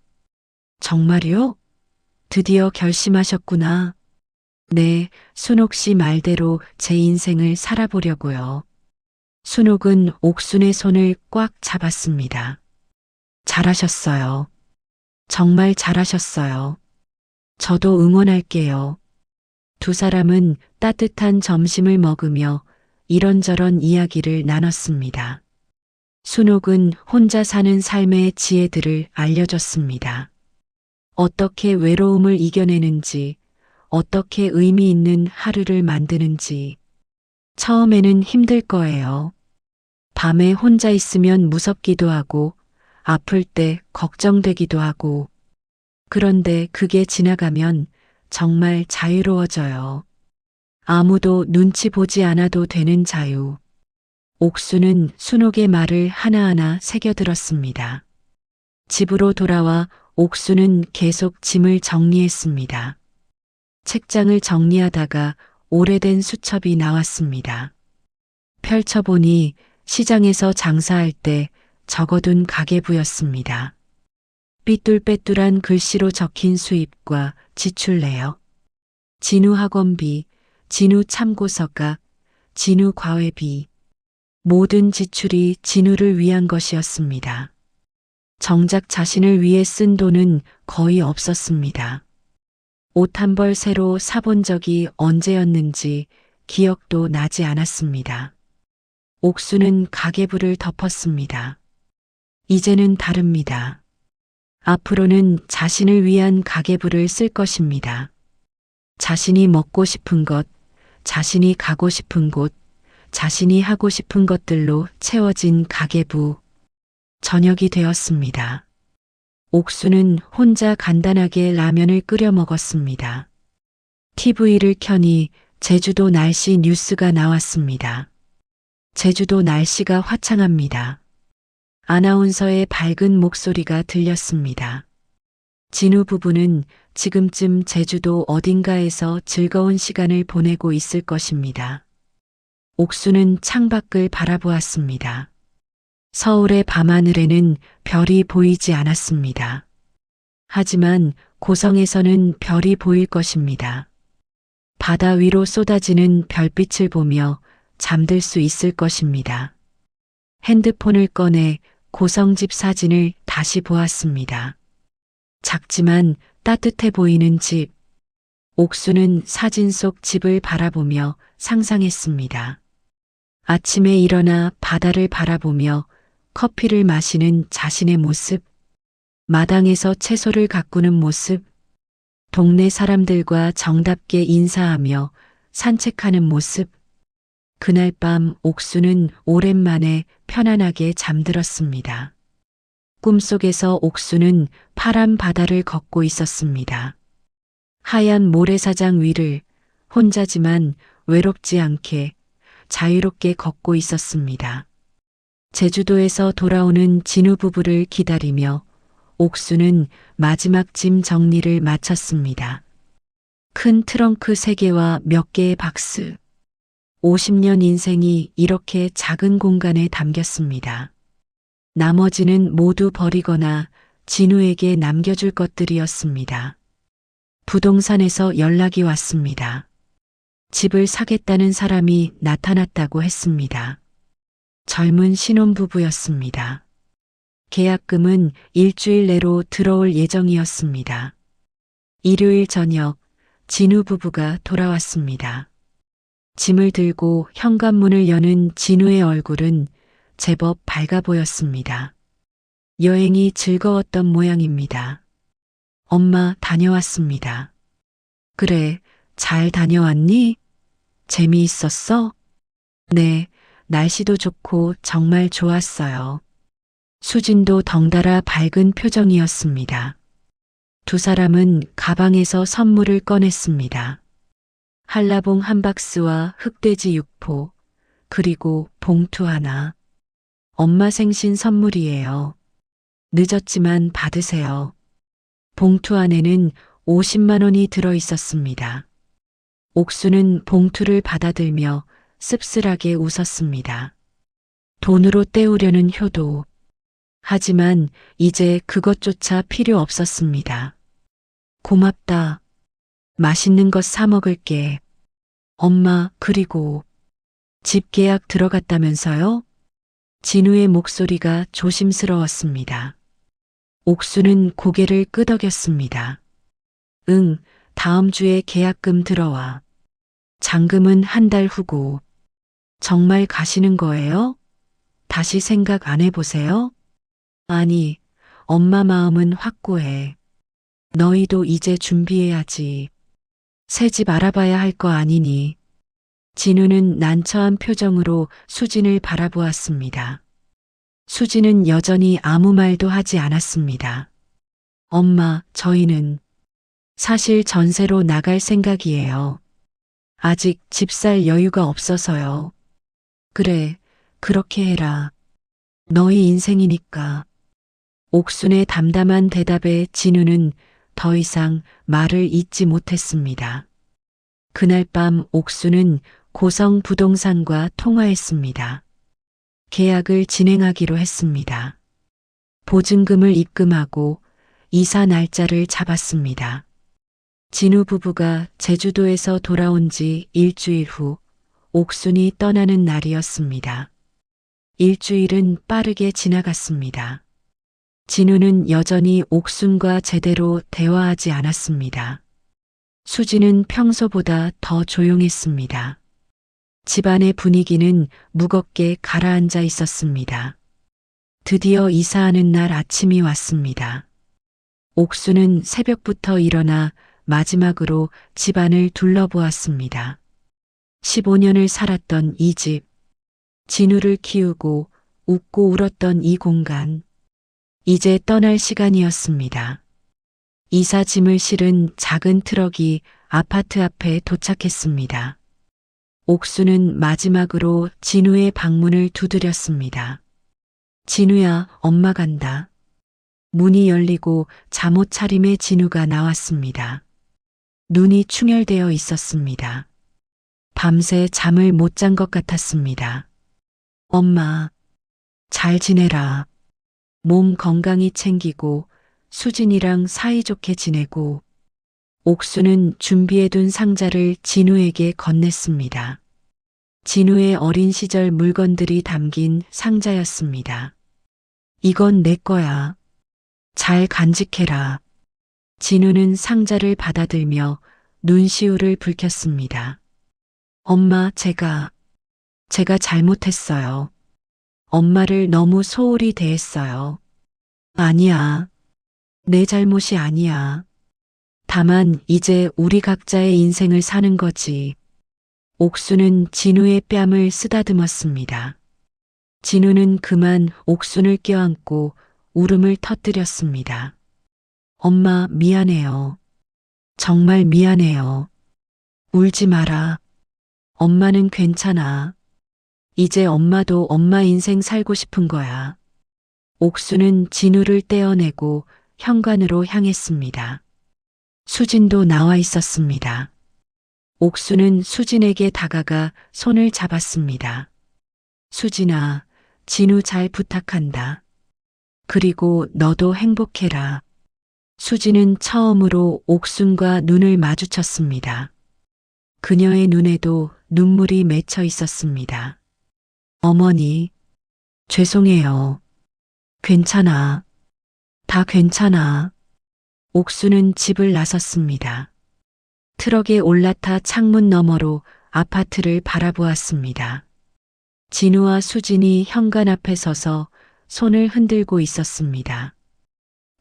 정말요? 드디어 결심하셨구나. 네, 순옥 씨 말대로 제 인생을 살아보려고요. 순옥은 옥순의 손을 꽉 잡았습니다. 잘하셨어요. 정말 잘하셨어요. 저도 응원할게요. 두 사람은 따뜻한 점심을 먹으며 이런저런 이야기를 나눴습니다. 순옥은 혼자 사는 삶의 지혜들을 알려줬습니다. 어떻게 외로움을 이겨내는지, 어떻게 의미 있는 하루를 만드는지. 처음에는 힘들 거예요. 밤에 혼자 있으면 무섭기도 하고, 아플 때 걱정되기도 하고. 그런데 그게 지나가면 정말 자유로워져요. 아무도 눈치 보지 않아도 되는 자유. 옥수는 순옥의 말을 하나하나 새겨들었습니다. 집으로 돌아와 옥수는 계속 짐을 정리했습니다. 책장을 정리하다가 오래된 수첩이 나왔습니다. 펼쳐보니 시장에서 장사할 때 적어둔 가계부였습니다. 삐뚤빼뚤한 글씨로 적힌 수입과 지출 내역, 진우 학원비, 진우 참고서가, 진우 과외비, 모든 지출이 진우를 위한 것이었습니다. 정작 자신을 위해 쓴 돈은 거의 없었습니다. 옷 한 벌 새로 사본 적이 언제였는지 기억도 나지 않았습니다. 옥수는 가계부를 덮었습니다. 이제는 다릅니다. 앞으로는 자신을 위한 가계부를 쓸 것입니다. 자신이 먹고 싶은 것, 자신이 가고 싶은 곳, 자신이 하고 싶은 것들로 채워진 가계부. 저녁이 되었습니다. 옥수는 혼자 간단하게 라면을 끓여 먹었습니다. TV를 켜니 제주도 날씨 뉴스가 나왔습니다. 제주도 날씨가 화창합니다. 아나운서의 밝은 목소리가 들렸습니다. 진우 부부는 지금쯤 제주도 어딘가에서 즐거운 시간을 보내고 있을 것입니다. 옥수는 창밖을 바라보았습니다. 서울의 밤하늘에는 별이 보이지 않았습니다. 하지만 고성에서는 별이 보일 것입니다. 바다 위로 쏟아지는 별빛을 보며 잠들 수 있을 것입니다. 핸드폰을 꺼내 고성집 사진을 다시 보았습니다. 작지만 따뜻해 보이는 집. 옥수는 사진 속 집을 바라보며 상상했습니다. 아침에 일어나 바다를 바라보며 커피를 마시는 자신의 모습, 마당에서 채소를 가꾸는 모습, 동네 사람들과 정답게 인사하며 산책하는 모습. 그날 밤 옥수는 오랜만에 편안하게 잠들었습니다. 꿈속에서 옥수는 파란 바다를 걷고 있었습니다. 하얀 모래사장 위를 혼자지만 외롭지 않게 자유롭게 걷고 있었습니다. 제주도에서 돌아오는 진우 부부를 기다리며 옥수는 마지막 짐 정리를 마쳤습니다. 큰 트렁크 3개와 몇 개의 박스. 50년 인생이 이렇게 작은 공간에 담겼습니다. 나머지는 모두 버리거나 진우에게 남겨줄 것들이었습니다. 부동산에서 연락이 왔습니다. 집을 사겠다는 사람이 나타났다고 했습니다. 젊은 신혼부부였습니다. 계약금은 일주일 내로 들어올 예정이었습니다. 일요일 저녁 진우 부부가 돌아왔습니다. 짐을 들고 현관문을 여는 진우의 얼굴은 제법 밝아 보였습니다. 여행이 즐거웠던 모양입니다. 엄마 다녀왔습니다. 그래, 잘 다녀왔니? 재미있었어? 네, 날씨도 좋고 정말 좋았어요. 수진도 덩달아 밝은 표정이었습니다. 두 사람은 가방에서 선물을 꺼냈습니다. 한라봉 1박스와 흑돼지 6포, 그리고 봉투 하나. 엄마 생신 선물이에요. 늦었지만 받으세요. 봉투 안에는 50만 원이 들어 있었습니다. 옥수는 봉투를 받아들며 씁쓸하게 웃었습니다. 돈으로 때우려는 효도. 하지만 이제 그것조차 필요 없었습니다. 고맙다. 맛있는 것 사 먹을게. 엄마, 그리고 집 계약 들어갔다면서요? 진우의 목소리가 조심스러웠습니다. 옥수는 고개를 끄덕였습니다. 응, 다음 주에 계약금 들어와. 잔금은 1달 후고. 정말 가시는 거예요? 다시 생각 안 해보세요? 아니, 엄마 마음은 확고해. 너희도 이제 준비해야지. 새 집 알아봐야 할 거 아니니. 진우는 난처한 표정으로 수진을 바라보았습니다. 수진은 여전히 아무 말도 하지 않았습니다. 엄마, 저희는 사실 전세로 나갈 생각이에요. 아직 집 살 여유가 없어서요. 그래, 그렇게 해라. 너희 인생이니까. 옥순의 담담한 대답에 진우는 더 이상 말을 잇지 못했습니다. 그날 밤 옥수는 고성 부동산과 통화했습니다. 계약을 진행하기로 했습니다. 보증금을 입금하고 이사 날짜를 잡았습니다. 진우 부부가 제주도에서 돌아온 지 일주일 후 옥순이 떠나는 날이었습니다. 일주일은 빠르게 지나갔습니다. 진우는 여전히 옥순과 제대로 대화하지 않았습니다. 수지는 평소보다 더 조용했습니다. 집안의 분위기는 무겁게 가라앉아 있었습니다. 드디어 이사하는 날 아침이 왔습니다. 옥수는 새벽부터 일어나 마지막으로 집안을 둘러보았습니다. 15년을 살았던 이 집, 진우를 키우고 웃고 울었던 이 공간, 이제 떠날 시간이었습니다. 이사 짐을 실은 작은 트럭이 아파트 앞에 도착했습니다. 옥수는 마지막으로 진우의 방문을 두드렸습니다. 진우야, 엄마 간다. 문이 열리고 잠옷 차림의 진우가 나왔습니다. 눈이 충혈되어 있었습니다. 밤새 잠을 못 잔 것 같았습니다. 엄마, 잘 지내라. 몸 건강히 챙기고 수진이랑 사이좋게 지내고. 옥수는 준비해둔 상자를 진우에게 건넸습니다. 진우의 어린 시절 물건들이 담긴 상자였습니다. 이건 내 거야. 잘 간직해라. 진우는 상자를 받아들며 눈시울을 붉혔습니다. 엄마, 제가 잘못했어요. 엄마를 너무 소홀히 대했어요. 아니야. 내 잘못이 아니야. 다만 이제 우리 각자의 인생을 사는 거지. 옥수는 진우의 뺨을 쓰다듬었습니다. 진우는 그만 옥순을 껴안고 울음을 터뜨렸습니다. 엄마, 미안해요. 정말 미안해요. 울지 마라. 엄마는 괜찮아. 이제 엄마도 엄마 인생 살고 싶은 거야. 옥수는 진우를 떼어내고 현관으로 향했습니다. 수진도 나와 있었습니다. 옥수는 수진에게 다가가 손을 잡았습니다. 수진아, 진우 잘 부탁한다. 그리고 너도 행복해라. 수진은 처음으로 옥순과 눈을 마주쳤습니다. 그녀의 눈에도 눈물이 맺혀 있었습니다. 어머니, 죄송해요. 괜찮아. 다 괜찮아. 옥수는 집을 나섰습니다. 트럭에 올라타 창문 너머로 아파트를 바라보았습니다. 진우와 수진이 현관 앞에 서서 손을 흔들고 있었습니다.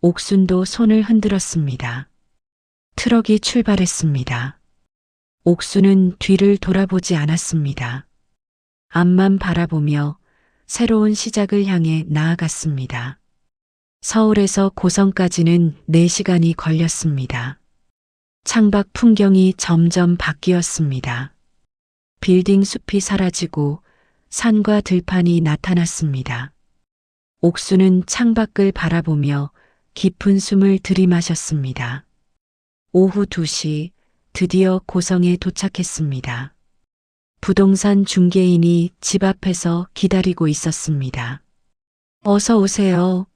옥순도 손을 흔들었습니다. 트럭이 출발했습니다. 옥순은 뒤를 돌아보지 않았습니다. 앞만 바라보며 새로운 시작을 향해 나아갔습니다. 서울에서 고성까지는 4시간이 걸렸습니다. 창밖 풍경이 점점 바뀌었습니다. 빌딩 숲이 사라지고 산과 들판이 나타났습니다. 옥수는 창밖을 바라보며 깊은 숨을 들이마셨습니다. 오후 2시 드디어 고성에 도착했습니다. 부동산 중개인이 집 앞에서 기다리고 있었습니다. 어서 오세요.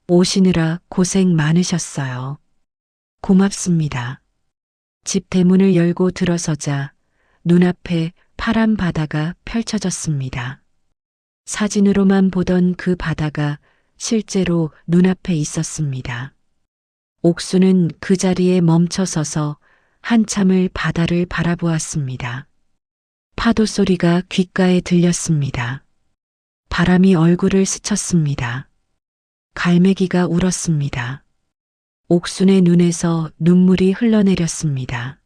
오시느라 고생 많으셨어요. 고맙습니다. 집 대문을 열고 들어서자 눈앞에 파란 바다가 펼쳐졌습니다. 사진으로만 보던 그 바다가 실제로 눈앞에 있었습니다. 옥수는 그 자리에 멈춰서서 한참을 바다를 바라보았습니다. 파도 소리가 귓가에 들렸습니다. 바람이 얼굴을 스쳤습니다. 갈매기가 울었습니다. 옥순의 눈에서 눈물이 흘러내렸습니다.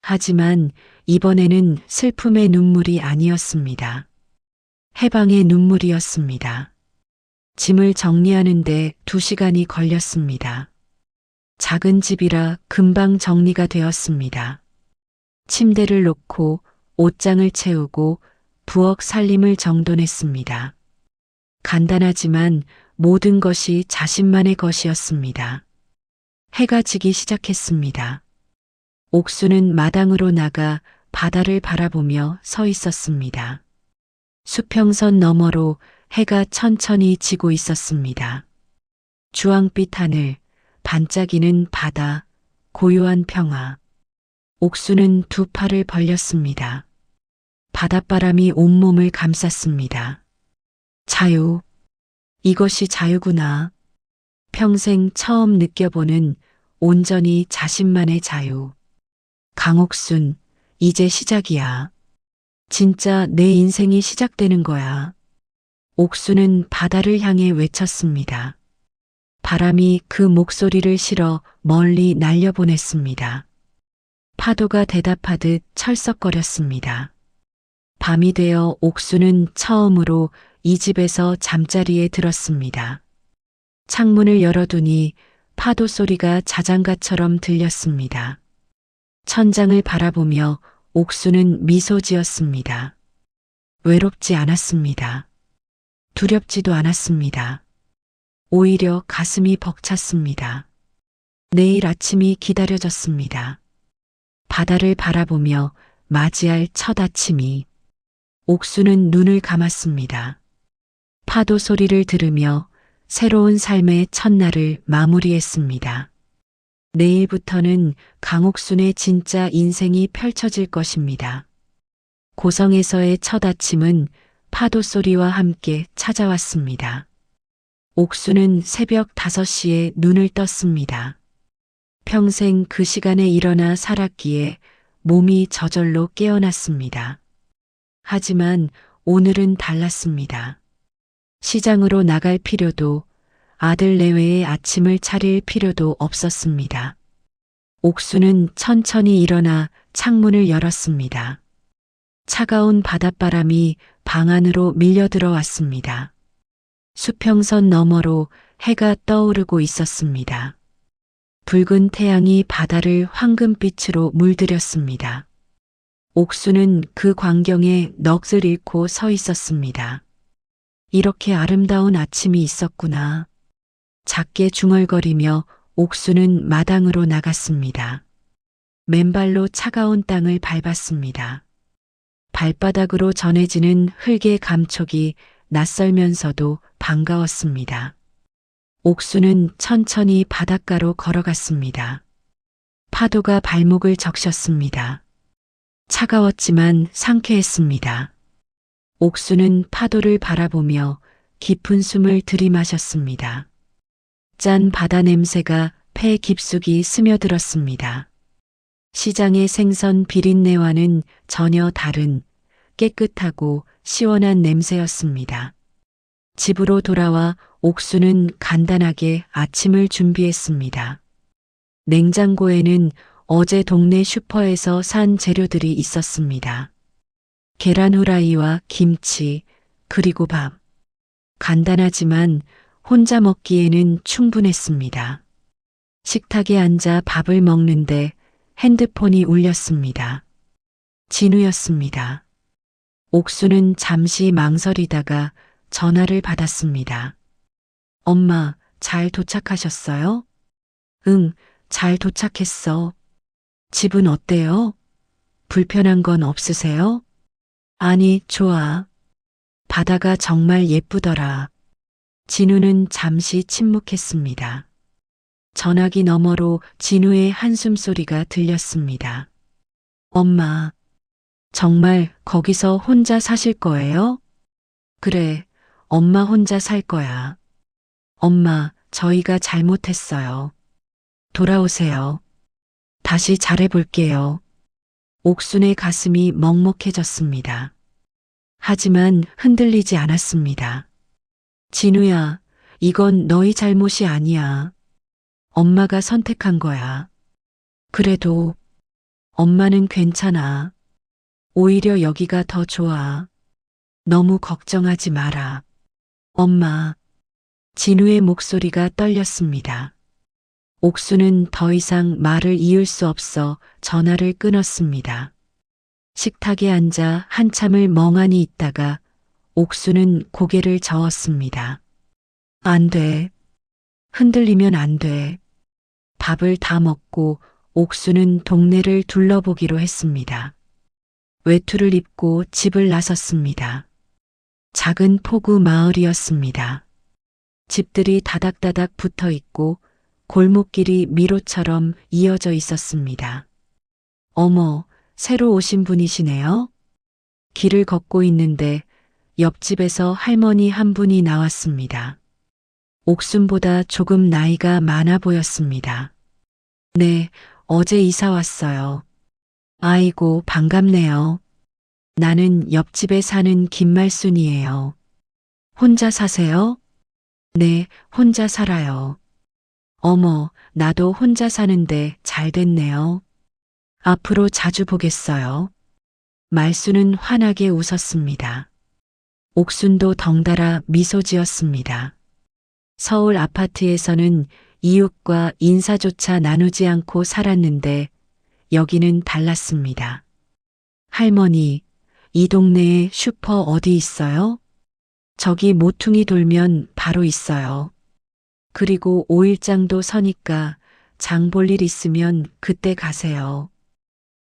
하지만 이번에는 슬픔의 눈물이 아니었습니다. 해방의 눈물이었습니다. 짐을 정리하는데 2시간이 걸렸습니다. 작은 집이라 금방 정리가 되었습니다. 침대를 놓고 옷장을 채우고 부엌 살림을 정돈했습니다. 간단하지만 모든 것이 자신만의 것이었습니다. 해가 지기 시작했습니다. 옥수는 마당으로 나가 바다를 바라보며 서 있었습니다. 수평선 너머로 해가 천천히 지고 있었습니다. 주황빛 하늘, 반짝이는 바다, 고요한 평화. 옥수는 2팔을 벌렸습니다. 바닷바람이 온몸을 감쌌습니다. 자유. 이것이 자유구나. 평생 처음 느껴보는 온전히 자신만의 자유. 강옥순, 이제 시작이야. 진짜 내 인생이 시작되는 거야. 옥수는 바다를 향해 외쳤습니다. 바람이 그 목소리를 실어 멀리 날려보냈습니다. 파도가 대답하듯 철썩거렸습니다. 밤이 되어 옥수는 처음으로 이 집에서 잠자리에 들었습니다. 창문을 열어두니 파도 소리가 자장가처럼 들렸습니다. 천장을 바라보며 옥수는 미소 지었습니다. 외롭지 않았습니다. 두렵지도 않았습니다. 오히려 가슴이 벅찼습니다. 내일 아침이 기다려졌습니다. 바다를 바라보며 맞이할 첫 아침이. 옥수는 눈을 감았습니다. 파도 소리를 들으며 새로운 삶의 첫날을 마무리했습니다. 내일부터는 강옥순의 진짜 인생이 펼쳐질 것입니다. 고성에서의 첫 아침은 파도 소리와 함께 찾아왔습니다. 옥수는 새벽 5시에 눈을 떴습니다. 평생 그 시간에 일어나 살았기에 몸이 저절로 깨어났습니다. 하지만 오늘은 달랐습니다. 시장으로 나갈 필요도 아들 내외의 아침을 차릴 필요도 없었습니다. 옥수는 천천히 일어나 창문을 열었습니다. 차가운 바닷바람이 방 안으로 밀려 들어왔습니다. 수평선 너머로 해가 떠오르고 있었습니다. 붉은 태양이 바다를 황금빛으로 물들였습니다. 옥수는 그 광경에 넋을 잃고 서 있었습니다. 이렇게 아름다운 아침이 있었구나. 작게 중얼거리며 옥수는 마당으로 나갔습니다. 맨발로 차가운 땅을 밟았습니다. 발바닥으로 전해지는 흙의 감촉이 낯설면서도 반가웠습니다. 옥수는 천천히 바닷가로 걸어갔습니다. 파도가 발목을 적셨습니다. 차가웠지만 상쾌했습니다. 옥수는 파도를 바라보며 깊은 숨을 들이마셨습니다. 짠 바다 냄새가 폐 깊숙이 스며들었습니다. 시장의 생선 비린내와는 전혀 다른 깨끗하고 시원한 냄새였습니다. 집으로 돌아와 옥수는 간단하게 아침을 준비했습니다. 냉장고에는 어제 동네 슈퍼에서 산 재료들이 있었습니다. 계란 후라이와 김치, 그리고 밥. 간단하지만 혼자 먹기에는 충분했습니다. 식탁에 앉아 밥을 먹는데 핸드폰이 울렸습니다. 진우였습니다. 옥수는 잠시 망설이다가 전화를 받았습니다. 엄마, 잘 도착하셨어요? 응, 잘 도착했어. 집은 어때요? 불편한 건 없으세요? 아니, 좋아. 바다가 정말 예쁘더라. 진우는 잠시 침묵했습니다. 전화기 너머로 진우의 한숨 소리가 들렸습니다. 엄마, 정말 거기서 혼자 사실 거예요? 그래, 엄마 혼자 살 거야. 엄마, 저희가 잘못했어요. 돌아오세요. 다시 잘해볼게요. 옥순의 가슴이 먹먹해졌습니다. 하지만 흔들리지 않았습니다. 진우야, 이건 너희 잘못이 아니야. 엄마가 선택한 거야. 그래도 엄마는 괜찮아. 오히려 여기가 더 좋아. 너무 걱정하지 마라. 엄마. 진우의 목소리가 떨렸습니다. 옥수는 더 이상 말을 이을 수 없어 전화를 끊었습니다. 식탁에 앉아 한참을 멍하니 있다가 옥수는 고개를 저었습니다. 안 돼. 흔들리면 안 돼. 밥을 다 먹고 옥수는 동네를 둘러보기로 했습니다. 외투를 입고 집을 나섰습니다. 작은 포구 마을이었습니다. 집들이 다닥다닥 붙어 있고 골목길이 미로처럼 이어져 있었습니다. 어머, 새로 오신 분이시네요? 길을 걷고 있는데 옆집에서 할머니 한 분이 나왔습니다. 옥순보다 조금 나이가 많아 보였습니다. 네, 어제 이사 왔어요. 아이고, 반갑네요. 나는 옆집에 사는 김말순이에요. 혼자 사세요? 네, 혼자 살아요. 어머, 나도 혼자 사는데 잘 됐네요. 앞으로 자주 보겠어요. 말순은 환하게 웃었습니다. 옥순도 덩달아 미소 지었습니다. 서울 아파트에서는 이웃과 인사조차 나누지 않고 살았는데 여기는 달랐습니다. 할머니, 이 동네에 슈퍼 어디 있어요? 저기 모퉁이 돌면 바로 있어요. 그리고 5일장도 서니까 장 볼 일 있으면 그때 가세요.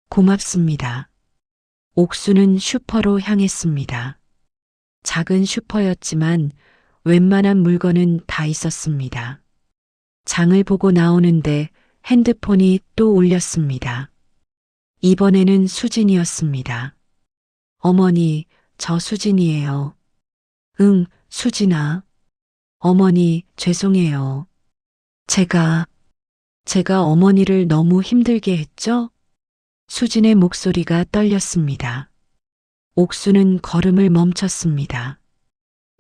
고맙습니다. 옥수는 슈퍼로 향했습니다. 작은 슈퍼였지만 웬만한 물건은 다 있었습니다. 장을 보고 나오는데 핸드폰이 또 울렸습니다. 이번에는 수진이었습니다. 어머니, 저 수진이에요. 응, 수진아. 어머니, 죄송해요. 제가 어머니를 너무 힘들게 했죠? 수진의 목소리가 떨렸습니다. 옥수는 걸음을 멈췄습니다.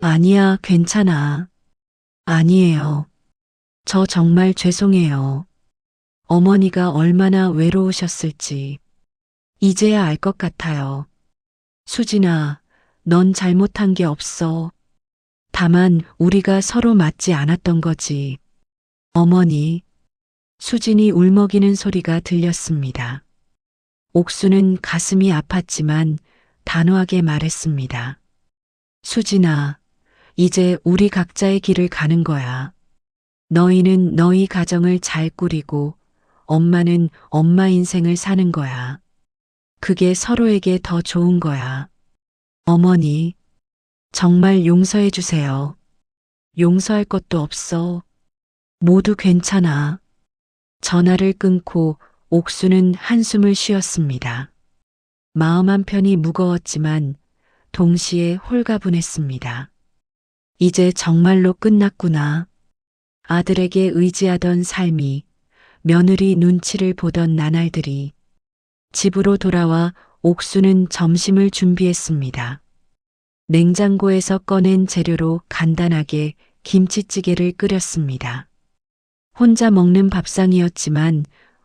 아니야, 괜찮아. 아니에요. 저 정말 죄송해요. 어머니가 얼마나 외로우셨을지. 이제야 알 것 같아요. 수진아, 넌 잘못한 게 없어. 다만 우리가 서로 맞지 않았던 거지. 어머니. 수진이 울먹이는 소리가 들렸습니다. 옥수는 가슴이 아팠지만 단호하게 말했습니다. 수진아, 이제 우리 각자의 길을 가는 거야. 너희는 너희 가정을 잘 꾸리고 엄마는 엄마 인생을 사는 거야. 그게 서로에게 더 좋은 거야. 어머니, 정말 용서해 주세요. 용서할 것도 없어. 모두 괜찮아. 전화를 끊고 옥수는 한숨을 쉬었습니다. 마음 한편이 무거웠지만 동시에 홀가분했습니다. 이제 정말로 끝났구나. 아들에게 의지하던 삶이, 며느리 눈치를 보던 나날들이. 집으로 돌아와 옥수는 점심을 준비했습니다. 냉장고에서 꺼낸 재료로 간단하게 김치찌개를 끓였습니다. 혼자 먹는 밥상이었지만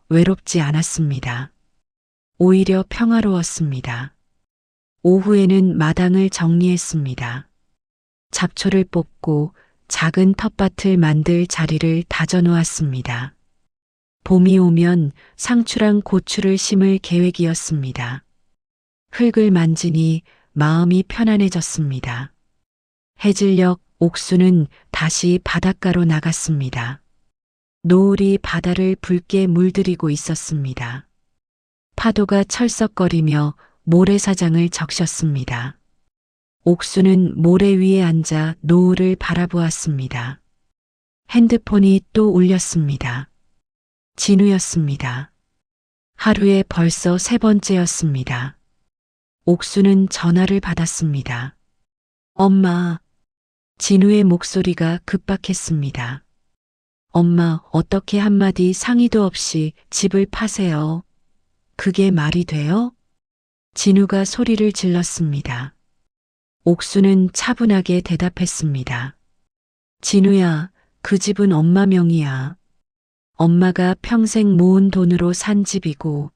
외롭지 않았습니다. 오히려 평화로웠습니다. 오후에는 마당을 정리했습니다. 잡초를 뽑고 작은 텃밭을 만들 자리를 다져놓았습니다. 봄이 오면 상추랑 고추를 심을 계획이었습니다. 흙을 만지니 마음이 편안해졌습니다. 해질녘 옥수는 다시 바닷가로 나갔습니다. 노을이 바다를 붉게 물들이고 있었습니다. 파도가 철썩거리며 모래사장을 적셨습니다. 옥수는 모래 위에 앉아 노을을 바라보았습니다. 핸드폰이 또 울렸습니다. 진우였습니다. 하루에 벌써 3번째였습니다. 옥수는 전화를 받았습니다. 엄마. 진우의 목소리가 급박했습니다. 엄마, 어떻게 한마디 상의도 없이 집을 파세요? 그게 말이 돼요? 진우가 소리를 질렀습니다. 옥수는 차분하게 대답했습니다. 진우야, 그 집은 엄마 명의야. 엄마가 평생 모은 돈으로 산 집이고,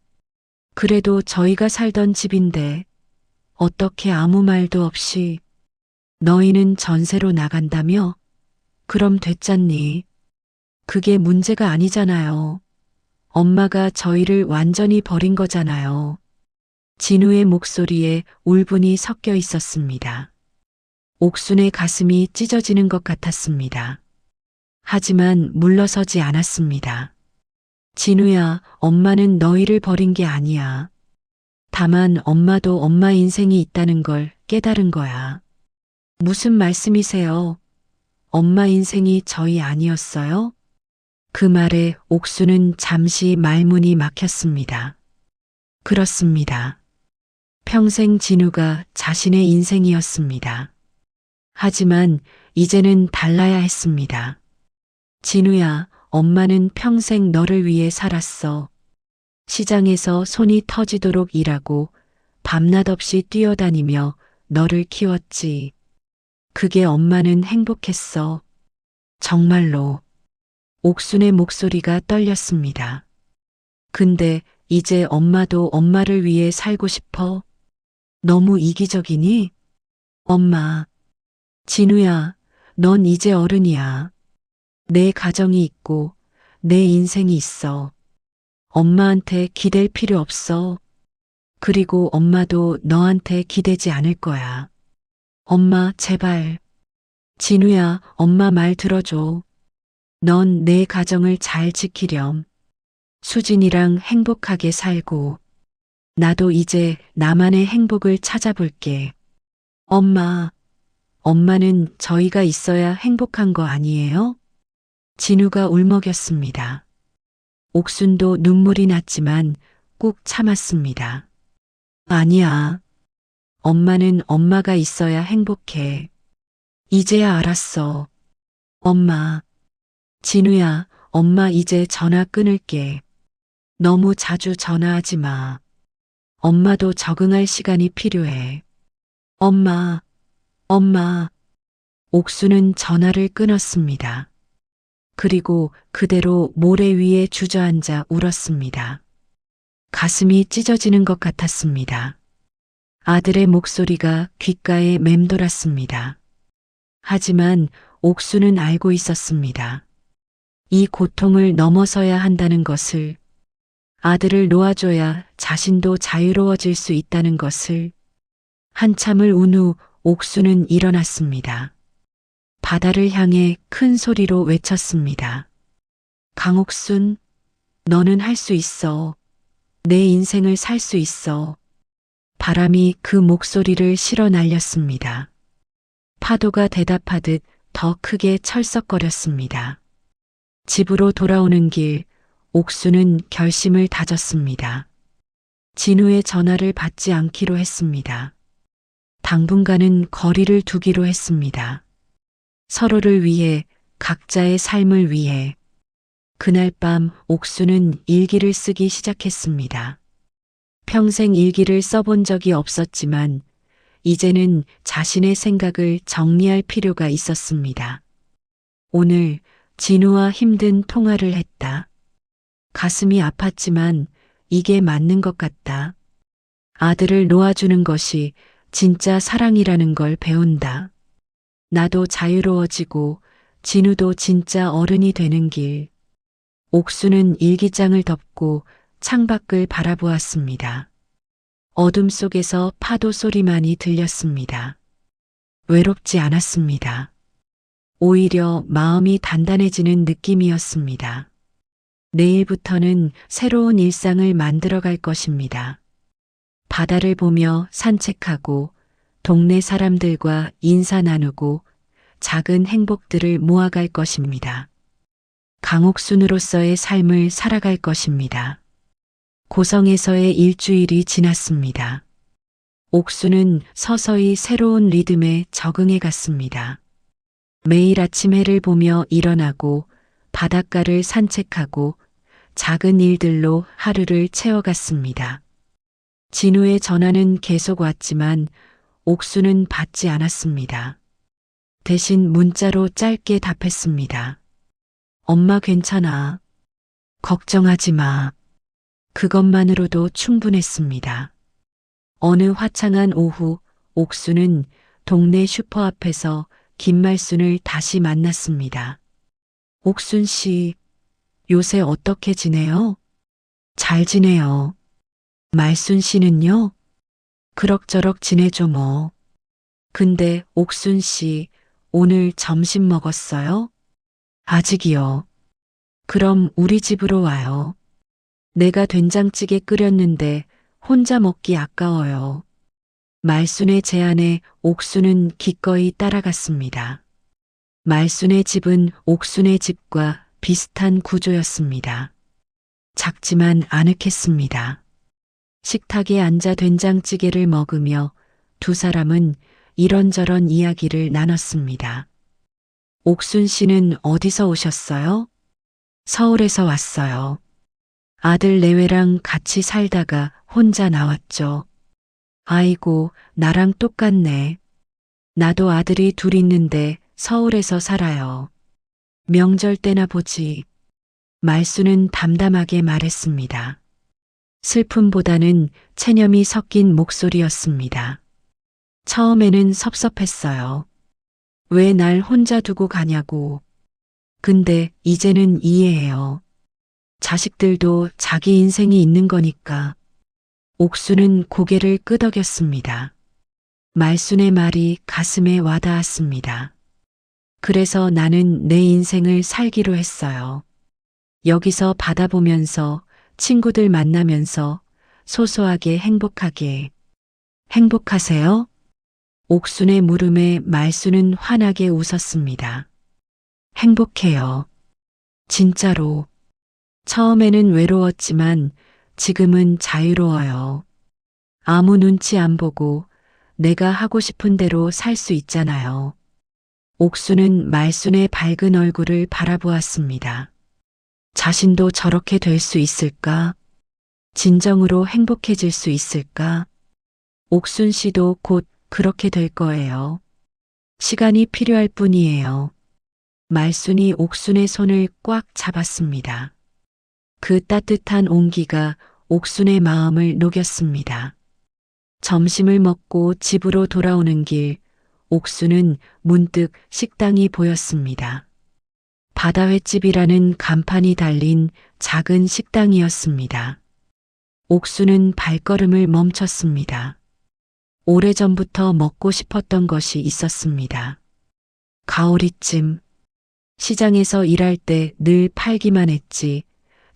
그래도 저희가 살던 집인데, 어떻게 아무 말도 없이, 너희는 전세로 나간다며? 그럼 됐잖니. 그게 문제가 아니잖아요. 엄마가 저희를 완전히 버린 거잖아요. 진우의 목소리에 울분이 섞여 있었습니다. 옥순의 가슴이 찢어지는 것 같았습니다. 하지만 물러서지 않았습니다. 진우야, 엄마는 너희를 버린 게 아니야. 다만 엄마도 엄마 인생이 있다는 걸 깨달은 거야. 무슨 말씀이세요? 엄마 인생이 저희 아니었어요? 그 말에 옥수는 잠시 말문이 막혔습니다. 그렇습니다. 평생 진우가 자신의 인생이었습니다. 하지만 이제는 달라야 했습니다. 진우야, 엄마는 평생 너를 위해 살았어. 시장에서 손이 터지도록 일하고 밤낮 없이 뛰어다니며 너를 키웠지. 그게 엄마는 행복했어. 정말로. 옥순의 목소리가 떨렸습니다. 근데 이제 엄마도 엄마를 위해 살고 싶어? 너무 이기적이니? 엄마. 진우야, 넌 이제 어른이야. 내 가정이 있고 내 인생이 있어. 엄마한테 기댈 필요 없어. 그리고 엄마도 너한테 기대지 않을 거야. 엄마, 제발. 진우야, 엄마 말 들어줘. 넌 내 가정을 잘 지키렴. 수진이랑 행복하게 살고, 나도 이제 나만의 행복을 찾아볼게. 엄마, 엄마는 저희가 있어야 행복한 거 아니에요? 진우가 울먹였습니다. 옥순도 눈물이 났지만 꾹 참았습니다. 아니야. 엄마는 엄마가 있어야 행복해. 이제야 알았어. 엄마. 진우야, 엄마 이제 전화 끊을게. 너무 자주 전화하지 마. 엄마도 적응할 시간이 필요해. 엄마, 엄마. 옥수는 전화를 끊었습니다. 그리고 그대로 모래 위에 주저앉아 울었습니다. 가슴이 찢어지는 것 같았습니다. 아들의 목소리가 귓가에 맴돌았습니다. 하지만 옥수는 알고 있었습니다. 이 고통을 넘어서야 한다는 것을, 아들을 놓아줘야 자신도 자유로워질 수 있다는 것을. 한참을 운 후 옥수는 일어났습니다. 바다를 향해 큰 소리로 외쳤습니다. 강옥순, 너는 할 수 있어. 내 인생을 살 수 있어. 바람이 그 목소리를 실어 날렸습니다. 파도가 대답하듯 더 크게 철썩거렸습니다. 집으로 돌아오는 길, 옥수는 결심을 다졌습니다. 진우의 전화를 받지 않기로 했습니다. 당분간은 거리를 두기로 했습니다. 서로를 위해, 각자의 삶을 위해. 그날 밤 옥수는 일기를 쓰기 시작했습니다. 평생 일기를 써본 적이 없었지만 이제는 자신의 생각을 정리할 필요가 있었습니다. 오늘 진우와 힘든 통화를 했다. 가슴이 아팠지만 이게 맞는 것 같다. 아들을 놓아주는 것이 진짜 사랑이라는 걸 배운다. 나도 자유로워지고 진우도 진짜 어른이 되는 길. 옥수는 일기장을 덮고 창밖을 바라보았습니다. 어둠 속에서 파도 소리만이 들렸습니다. 외롭지 않았습니다. 오히려 마음이 단단해지는 느낌이었습니다. 내일부터는 새로운 일상을 만들어갈 것입니다. 바다를 보며 산책하고 동네 사람들과 인사 나누고 작은 행복들을 모아갈 것입니다. 강옥순으로서의 삶을 살아갈 것입니다. 고성에서의 일주일이 지났습니다. 옥수는 서서히 새로운 리듬에 적응해 갔습니다. 매일 아침 해를 보며 일어나고 바닷가를 산책하고 작은 일들로 하루를 채워갔습니다. 진우의 전화는 계속 왔지만 옥수는 받지 않았습니다. 대신 문자로 짧게 답했습니다. 엄마 괜찮아. 걱정하지 마. 그것만으로도 충분했습니다. 어느 화창한 오후 옥수는 동네 슈퍼 앞에서 김말순을 다시 만났습니다. 옥순 씨, 요새 어떻게 지내요? 잘 지내요. 말순 씨는요? 그럭저럭 지내죠 뭐. 근데 옥순 씨, 오늘 점심 먹었어요? 아직이요. 그럼 우리 집으로 와요. 내가 된장찌개 끓였는데 혼자 먹기 아까워요. 말순의 제안에 옥순은 기꺼이 따라갔습니다. 말순의 집은 옥순의 집과 비슷한 구조였습니다. 작지만 아늑했습니다. 식탁에 앉아 된장찌개를 먹으며 두 사람은 이런저런 이야기를 나눴습니다. 옥순 씨는 어디서 오셨어요? 서울에서 왔어요. 아들 내외랑 같이 살다가 혼자 나왔죠. 아이고, 나랑 똑같네. 나도 아들이 둘 있는데 서울에서 살아요. 명절 때나 보지. 말수는 담담하게 말했습니다. 슬픔보다는 체념이 섞인 목소리였습니다. 처음에는 섭섭했어요. 왜 날 혼자 두고 가냐고. 근데 이제는 이해해요. 자식들도 자기 인생이 있는 거니까. 옥수는 고개를 끄덕였습니다. 말순의 말이 가슴에 와닿았습니다. 그래서 나는 내 인생을 살기로 했어요. 여기서 바다 보면서 친구들 만나면서 소소하게 행복하게. 행복하세요? 옥순의 물음에 말순은 환하게 웃었습니다. 행복해요. 진짜로. 처음에는 외로웠지만 지금은 자유로워요. 아무 눈치 안 보고 내가 하고 싶은 대로 살 수 있잖아요. 옥수는 말순의 밝은 얼굴을 바라보았습니다. 자신도 저렇게 될 수 있을까? 진정으로 행복해질 수 있을까? 옥순 씨도 곧 그렇게 될 거예요. 시간이 필요할 뿐이에요. 말순이 옥순의 손을 꽉 잡았습니다. 그 따뜻한 온기가 옥순의 마음을 녹였습니다. 점심을 먹고 집으로 돌아오는 길, 옥수는 문득 식당이 보였습니다. 바다횟집이라는 간판이 달린 작은 식당이었습니다. 옥수는 발걸음을 멈췄습니다. 오래전부터 먹고 싶었던 것이 있었습니다. 가오리찜. 시장에서 일할 때 늘 팔기만 했지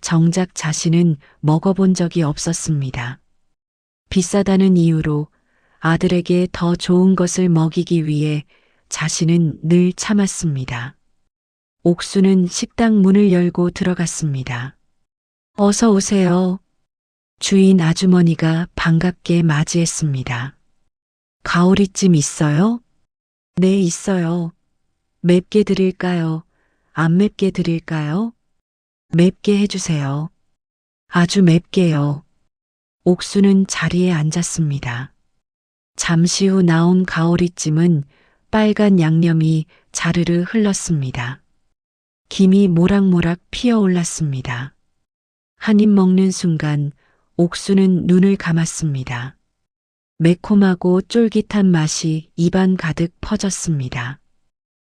정작 자신은 먹어본 적이 없었습니다. 비싸다는 이유로 아들에게 더 좋은 것을 먹이기 위해 자신은 늘 참았습니다. 옥수는 식당 문을 열고 들어갔습니다. 어서 오세요. 주인 아주머니가 반갑게 맞이했습니다. 가오리찜 있어요? 네, 있어요. 맵게 드릴까요? 안 맵게 드릴까요? 맵게 해주세요. 아주 맵게요. 옥수는 자리에 앉았습니다. 잠시 후 나온 가오리찜은 빨간 양념이 자르르 흘렀습니다. 김이 모락모락 피어올랐습니다. 한 입 먹는 순간 옥수는 눈을 감았습니다. 매콤하고 쫄깃한 맛이 입안 가득 퍼졌습니다.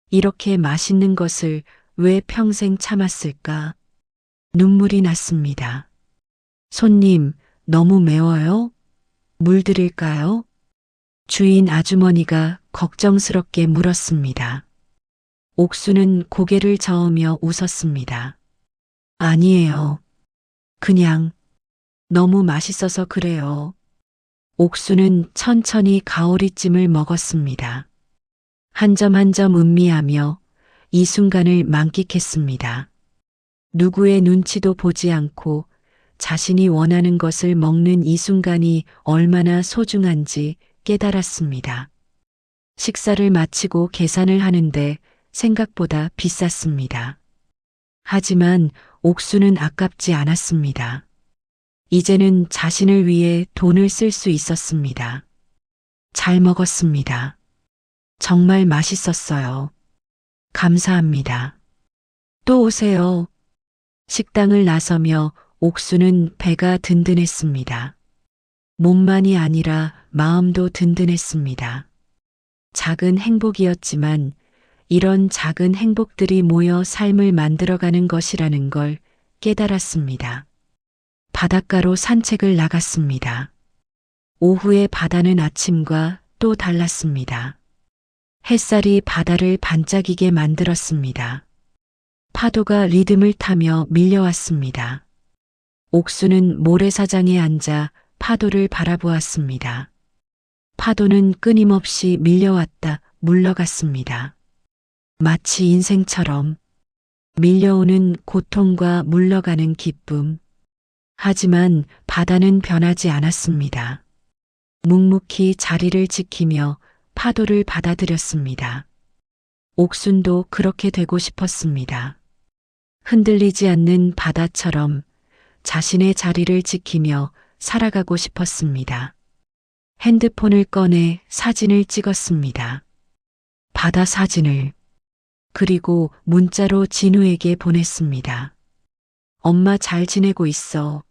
이렇게 맛있는 것을 왜 평생 참았을까? 눈물이 났습니다. 손님, 너무 매워요? 물 드릴까요? 주인 아주머니가 걱정스럽게 물었습니다. 옥수는 고개를 저으며 웃었습니다. 아니에요. 그냥 너무 맛있어서 그래요. 옥수는 천천히 가오리찜을 먹었습니다. 한 점 한 점 음미하며 이 순간을 만끽했습니다. 누구의 눈치도 보지 않고 자신이 원하는 것을 먹는 이 순간이 얼마나 소중한지 깨달았습니다. 식사를 마치고 계산을 하는데 생각보다 비쌌습니다. 하지만 옥수는 아깝지 않았습니다. 이제는 자신을 위해 돈을 쓸 수 있었습니다. 잘 먹었습니다. 정말 맛있었어요. 감사합니다. 또 오세요. 식당을 나서며 옥수는 배가 든든했습니다. 몸만이 아니라 마음도 든든했습니다. 작은 행복이었지만 이런 작은 행복들이 모여 삶을 만들어가는 것이라는 걸 깨달았습니다. 바닷가로 산책을 나갔습니다. 오후의 바다는 아침과 또 달랐습니다. 햇살이 바다를 반짝이게 만들었습니다. 파도가 리듬을 타며 밀려왔습니다. 옥수는 모래사장에 앉아 파도를 바라보았습니다. 파도는 끊임없이 밀려왔다 물러갔습니다. 마치 인생처럼 밀려오는 고통과 물러가는 기쁨. 하지만 바다는 변하지 않았습니다. 묵묵히 자리를 지키며 파도를 받아들였습니다. 옥순도 그렇게 되고 싶었습니다. 흔들리지 않는 바다처럼 자신의 자리를 지키며 살아가고 싶었습니다. 핸드폰을 꺼내 사진을 찍었습니다. 바다 사진을. 그리고 문자로 진우에게 보냈습니다. 엄마 잘 지내고 있어.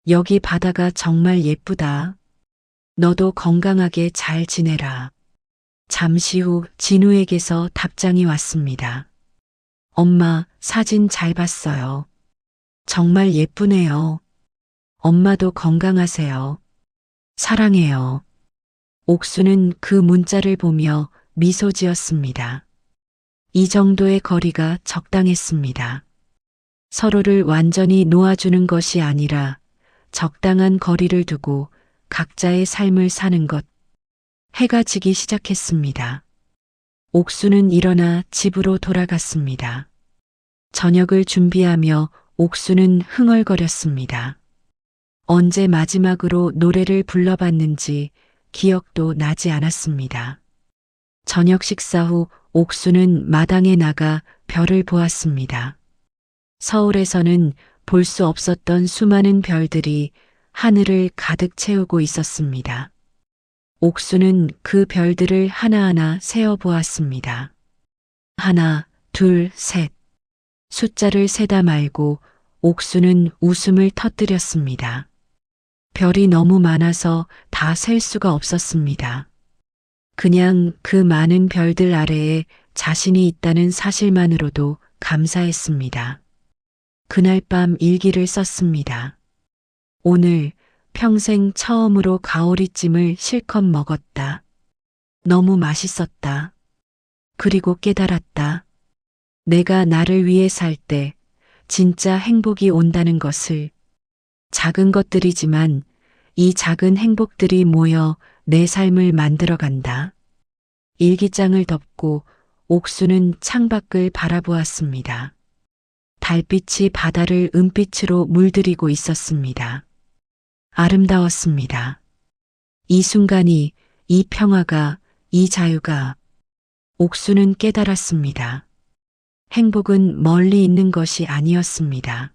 여기 바다가 정말 예쁘다. 너도 건강하게 잘 지내라. 잠시 후 진우에게서 답장이 왔습니다. 엄마, 사진 잘 봤어요. 정말 예쁘네요. 엄마도 건강하세요. 사랑해요. 옥수는 그 문자를 보며 미소 지었습니다. 이 정도의 거리가 적당했습니다. 서로를 완전히 놓아주는 것이 아니라 적당한 거리를 두고 각자의 삶을 사는 것. 해가 지기 시작했습니다. 옥수는 일어나 집으로 돌아갔습니다. 저녁을 준비하며 옥수는 흥얼거렸습니다. 언제 마지막으로 노래를 불러봤는지 기억도 나지 않았습니다. 저녁 식사 후 옥수는 마당에 나가 별을 보았습니다. 서울에서는 볼 수 없었던 수많은 별들이 하늘을 가득 채우고 있었습니다. 옥수는 그 별들을 하나하나 세어 보았습니다. 하나, 둘, 셋. 숫자를 세다 말고 옥수는 웃음을 터뜨렸습니다. 별이 너무 많아서 다 셀 수가 없었습니다. 그냥 그 많은 별들 아래에 자신이 있다는 사실만으로도 감사했습니다. 그날 밤 일기를 썼습니다. 오늘 평생 처음으로 가오리찜을 실컷 먹었다. 너무 맛있었다. 그리고 깨달았다. 내가 나를 위해 살 때 진짜 행복이 온다는 것을. 작은 것들이지만 이 작은 행복들이 모여 내 삶을 만들어간다. 일기장을 덮고 옥수는 창밖을 바라보았습니다. 달빛이 바다를 은빛으로 물들이고 있었습니다. 아름다웠습니다. 이 순간이, 이 평화가, 이 자유가. 옥수는 깨달았습니다. 행복은 멀리 있는 것이 아니었습니다.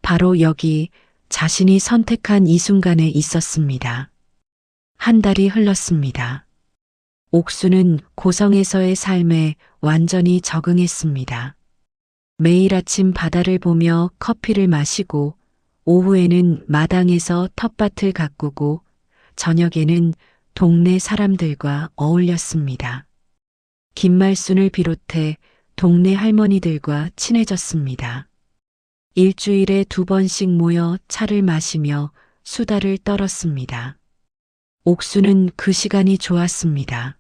바로 여기 자신이 선택한 이 순간에 있었습니다. 한 달이 흘렀습니다. 옥수는 고성에서의 삶에 완전히 적응했습니다. 매일 아침 바다를 보며 커피를 마시고 오후에는 마당에서 텃밭을 가꾸고 저녁에는 동네 사람들과 어울렸습니다. 김말순을 비롯해 동네 할머니들과 친해졌습니다. 일주일에 2번씩 모여 차를 마시며 수다를 떨었습니다. 옥수는 그 시간이 좋았습니다.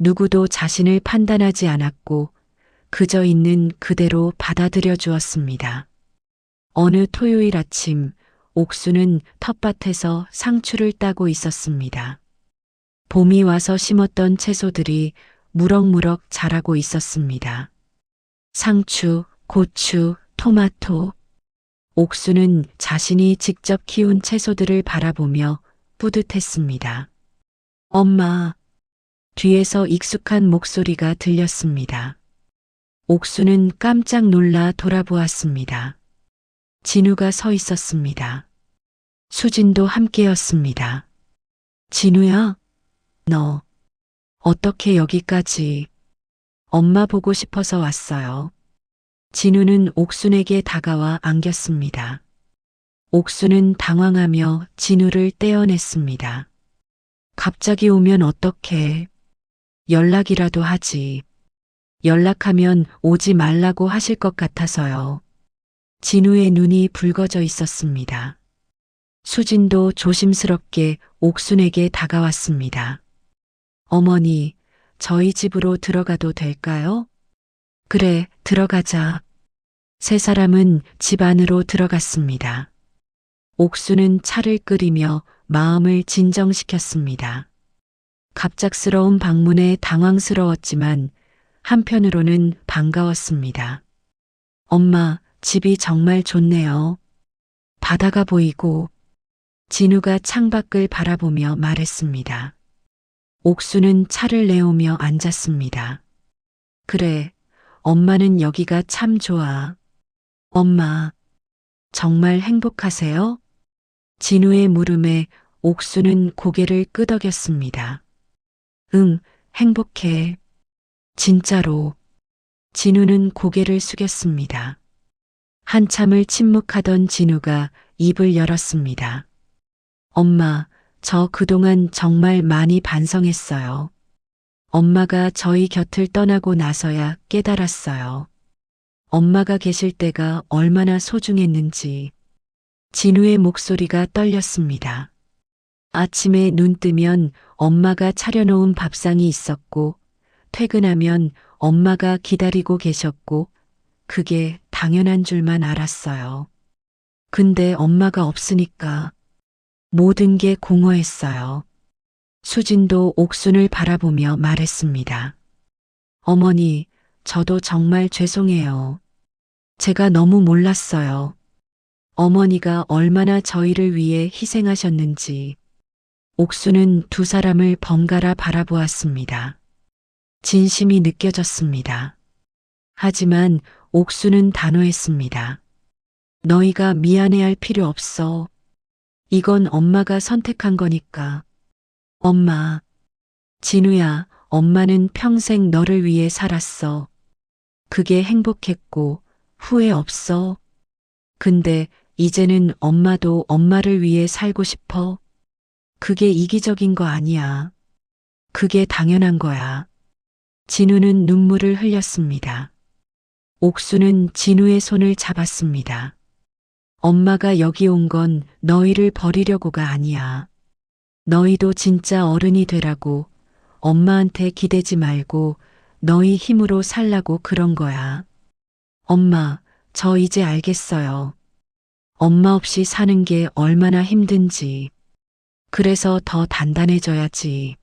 누구도 자신을 판단하지 않았고 그저 있는 그대로 받아들여 주었습니다. 어느 토요일 아침 옥수는 텃밭에서 상추를 따고 있었습니다. 봄이 와서 심었던 채소들이 무럭무럭 자라고 있었습니다. 상추, 고추, 토마토. 옥수는 자신이 직접 키운 채소들을 바라보며 뿌듯했습니다. 엄마. 뒤에서 익숙한 목소리가 들렸습니다. 옥수는 깜짝 놀라 돌아보았습니다. 진우가 서 있었습니다. 수진도 함께였습니다. 진우야, 너 어떻게 여기까지? 엄마 보고 싶어서 왔어요. 진우는 옥순에게 다가와 안겼습니다. 옥순은 당황하며 진우를 떼어냈습니다. 갑자기 오면 어떡해? 연락이라도 하지. 연락하면 오지 말라고 하실 것 같아서요. 진우의 눈이 붉어져 있었습니다. 수진도 조심스럽게 옥순에게 다가왔습니다. 어머니, 저희 집으로 들어가도 될까요? 그래, 들어가자. 세 사람은 집 안으로 들어갔습니다. 옥수는 차를 끓이며 마음을 진정시켰습니다. 갑작스러운 방문에 당황스러웠지만 한편으로는 반가웠습니다. 엄마, 집이 정말 좋네요. 바다가 보이고. 진우가 창밖을 바라보며 말했습니다. 옥수는 차를 내오며 앉았습니다. 그래, 엄마는 여기가 참 좋아. 엄마, 정말 행복하세요? 진우의 물음에 옥수는 고개를 끄덕였습니다. 응, 행복해. 진짜로. 진우는 고개를 숙였습니다. 한참을 침묵하던 진우가 입을 열었습니다. 엄마, 저 그동안 정말 많이 반성했어요. 엄마가 저희 곁을 떠나고 나서야 깨달았어요. 엄마가 계실 때가 얼마나 소중했는지 진우의 목소리가 떨렸습니다. 아침에 눈 뜨면 엄마가 차려놓은 밥상이 있었고 퇴근하면 엄마가 기다리고 계셨고 그게 당연한 줄만 알았어요. 근데 엄마가 없으니까 모든 게 공허했어요. 수진도 옥순을 바라보며 말했습니다. 어머니, 저도 정말 죄송해요. 제가 너무 몰랐어요. 어머니가 얼마나 저희를 위해 희생하셨는지. 옥수는 두 사람을 번갈아 바라보았습니다. 진심이 느껴졌습니다. 하지만 옥수는 단호했습니다. 너희가 미안해할 필요 없어. 이건 엄마가 선택한 거니까. 엄마, 진우야, 엄마는 평생 너를 위해 살았어. 그게 행복했고 후회 없어. 근데 이제는 엄마도 엄마를 위해 살고 싶어. 그게 이기적인 거 아니야. 그게 당연한 거야. 진우는 눈물을 흘렸습니다. 옥수는 진우의 손을 잡았습니다. 엄마가 여기 온 건 너희를 버리려고가 아니야. 너희도 진짜 어른이 되라고 엄마한테 기대지 말고 너희 힘으로 살라고 그런 거야. 엄마, 저 이제 알겠어요. 엄마 없이 사는 게 얼마나 힘든지. 그래서 더 단단해져야지.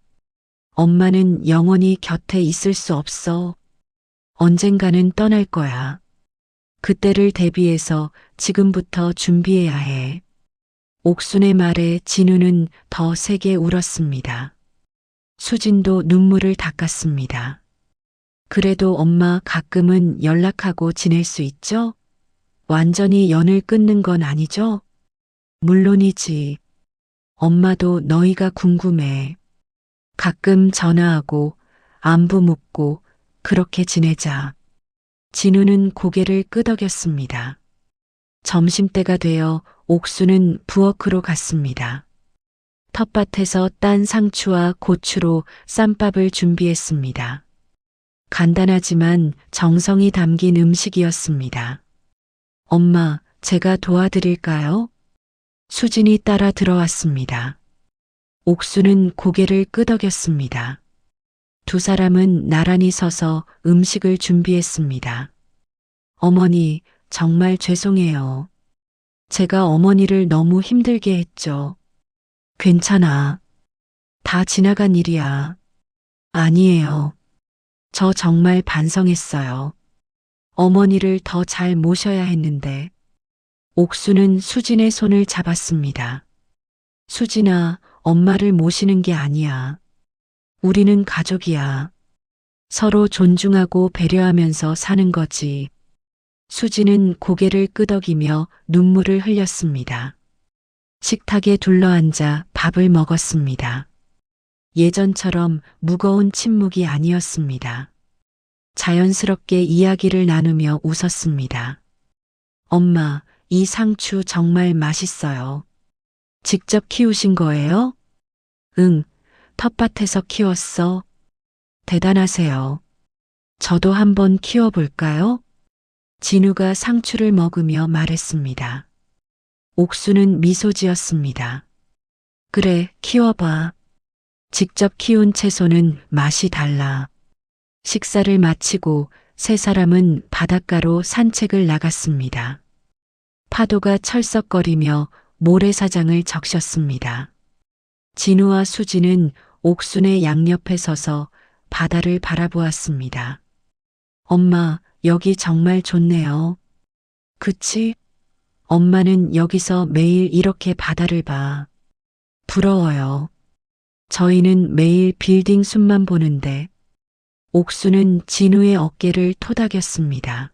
엄마는 영원히 곁에 있을 수 없어. 언젠가는 떠날 거야. 그때를 대비해서 지금부터 준비해야 해. 옥순의 말에 진우는 더 세게 울었습니다. 수진도 눈물을 닦았습니다. 그래도 엄마 가끔은 연락하고 지낼 수 있죠? 완전히 연을 끊는 건 아니죠? 물론이지. 엄마도 너희가 궁금해. 가끔 전화하고 안부 묻고 그렇게 지내자. 진우는 고개를 끄덕였습니다. 점심때가 되어 옥수는 부엌으로 갔습니다. 텃밭에서 딴 상추와 고추로 쌈밥을 준비했습니다. 간단하지만 정성이 담긴 음식이었습니다. 엄마, 제가 도와드릴까요? 수진이 따라 들어왔습니다. 옥수는 고개를 끄덕였습니다. 두 사람은 나란히 서서 음식을 준비했습니다. 어머니, 정말 죄송해요. 제가 어머니를 너무 힘들게 했죠. 괜찮아. 다 지나간 일이야. 아니에요. 저 정말 반성했어요. 어머니를 더 잘 모셔야 했는데. 옥수는 수진의 손을 잡았습니다. 수진아, 엄마를 모시는 게 아니야. 우리는 가족이야. 서로 존중하고 배려하면서 사는 거지. 수진은 고개를 끄덕이며 눈물을 흘렸습니다. 식탁에 둘러앉아 밥을 먹었습니다. 예전처럼 무거운 침묵이 아니었습니다. 자연스럽게 이야기를 나누며 웃었습니다. 엄마, 이 상추 정말 맛있어요. 직접 키우신 거예요? 응, 텃밭에서 키웠어. 대단하세요. 저도 한번 키워볼까요? 진우가 상추를 먹으며 말했습니다. 옥수는 미소 지었습니다. 그래, 키워봐. 직접 키운 채소는 맛이 달라. 식사를 마치고 세 사람은 바닷가로 산책을 나갔습니다. 파도가 철썩거리며 모래사장을 적셨습니다. 진우와 수지는 옥순의 양옆에 서서 바다를 바라보았습니다. 엄마, 여기 정말 좋네요. 그치? 엄마는 여기서 매일 이렇게 바다를 봐. 부러워요. 저희는 매일 빌딩 숲만 보는데. 옥수는 진우의 어깨를 토닥였습니다.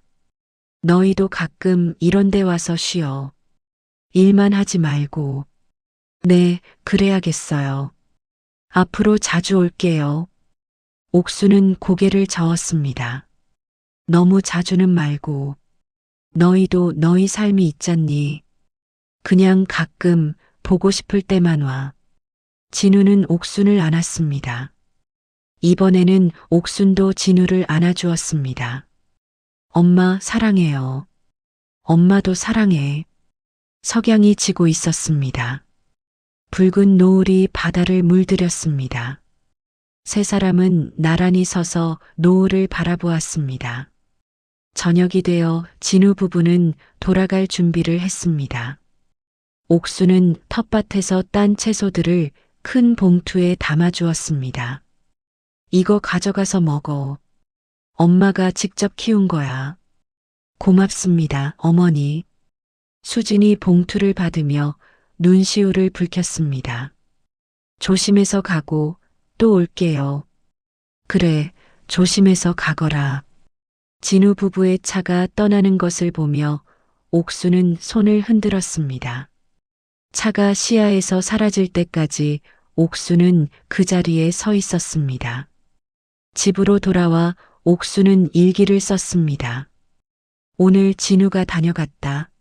너희도 가끔 이런 데 와서 쉬어. 일만 하지 말고. 네, 그래야겠어요. 앞으로 자주 올게요. 옥수는 고개를 저었습니다. 너무 자주는 말고. 너희도 너희 삶이 있잖니. 그냥 가끔 보고 싶을 때만 와. 진우는 옥순을 안았습니다. 이번에는 옥순도 진우를 안아주었습니다. 엄마 사랑해요. 엄마도 사랑해. 석양이 지고 있었습니다. 붉은 노을이 바다를 물들였습니다. 세 사람은 나란히 서서 노을을 바라보았습니다. 저녁이 되어 진우 부부는 돌아갈 준비를 했습니다. 옥수는 텃밭에서 딴 채소들을 큰 봉투에 담아주었습니다. 이거 가져가서 먹어. 엄마가 직접 키운 거야. 고맙습니다, 어머니. 수진이 봉투를 받으며 눈시울을 붉혔습니다. 조심해서 가고 또 올게요. 그래, 조심해서 가거라. 진우 부부의 차가 떠나는 것을 보며 옥수는 손을 흔들었습니다. 차가 시야에서 사라질 때까지 옥수는 그 자리에 서 있었습니다. 집으로 돌아와 옥수는 일기를 썼습니다. 오늘 진우가 다녀갔다.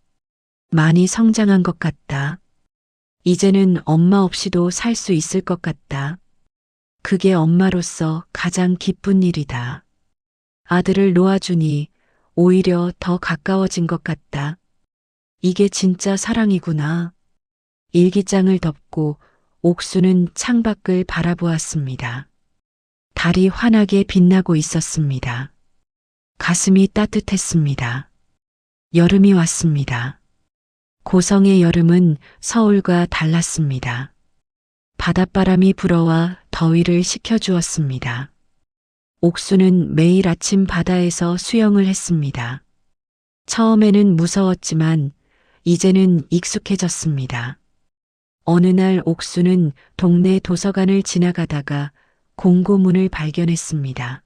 많이 성장한 것 같다. 이제는 엄마 없이도 살 수 있을 것 같다. 그게 엄마로서 가장 기쁜 일이다. 아들을 놓아주니 오히려 더 가까워진 것 같다. 이게 진짜 사랑이구나. 일기장을 덮고 옥수는 창밖을 바라보았습니다. 달이 환하게 빛나고 있었습니다. 가슴이 따뜻했습니다. 여름이 왔습니다. 고성의 여름은 서울과 달랐습니다. 바닷바람이 불어와 더위를 식혀주었습니다. 옥수는 매일 아침 바다에서 수영을 했습니다. 처음에는 무서웠지만 이제는 익숙해졌습니다. 어느 날 옥수는 동네 도서관을 지나가다가 공고문을 발견했습니다.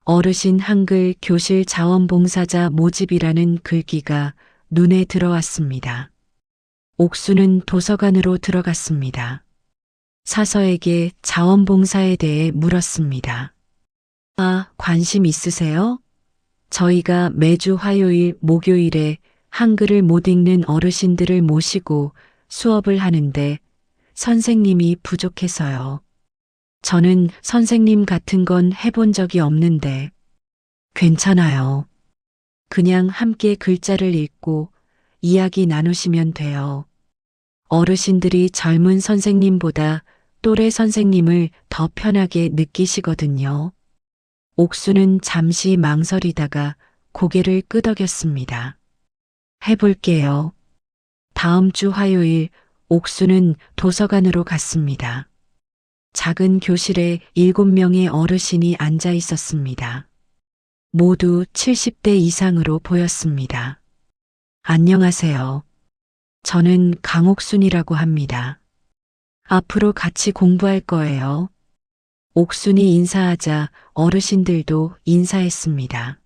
어르신 한글 교실 자원봉사자 모집이라는 글귀가 눈에 들어왔습니다. 옥수는 도서관으로 들어갔습니다. 사서에게 자원봉사에 대해 물었습니다. 아, 관심 있으세요? 저희가 매주 화요일, 목요일에 한글을 못 읽는 어르신들을 모시고 수업을 하는데 선생님이 부족해서요. 저는 선생님 같은 건 해본 적이 없는데 괜찮아요. 그냥 함께 글자를 읽고 이야기 나누시면 돼요. 어르신들이 젊은 선생님보다 또래 선생님을 더 편하게 느끼시거든요. 옥수는 잠시 망설이다가 고개를 끄덕였습니다. 해볼게요. 다음 주 화요일 옥수는 도서관으로 갔습니다. 작은 교실에 7명의 어르신이 앉아 있었습니다. 모두 70대 이상으로 보였습니다. 안녕하세요. 저는 강옥순이라고 합니다. 앞으로 같이 공부할 거예요. 옥순이 인사하자 어르신들도 인사했습니다.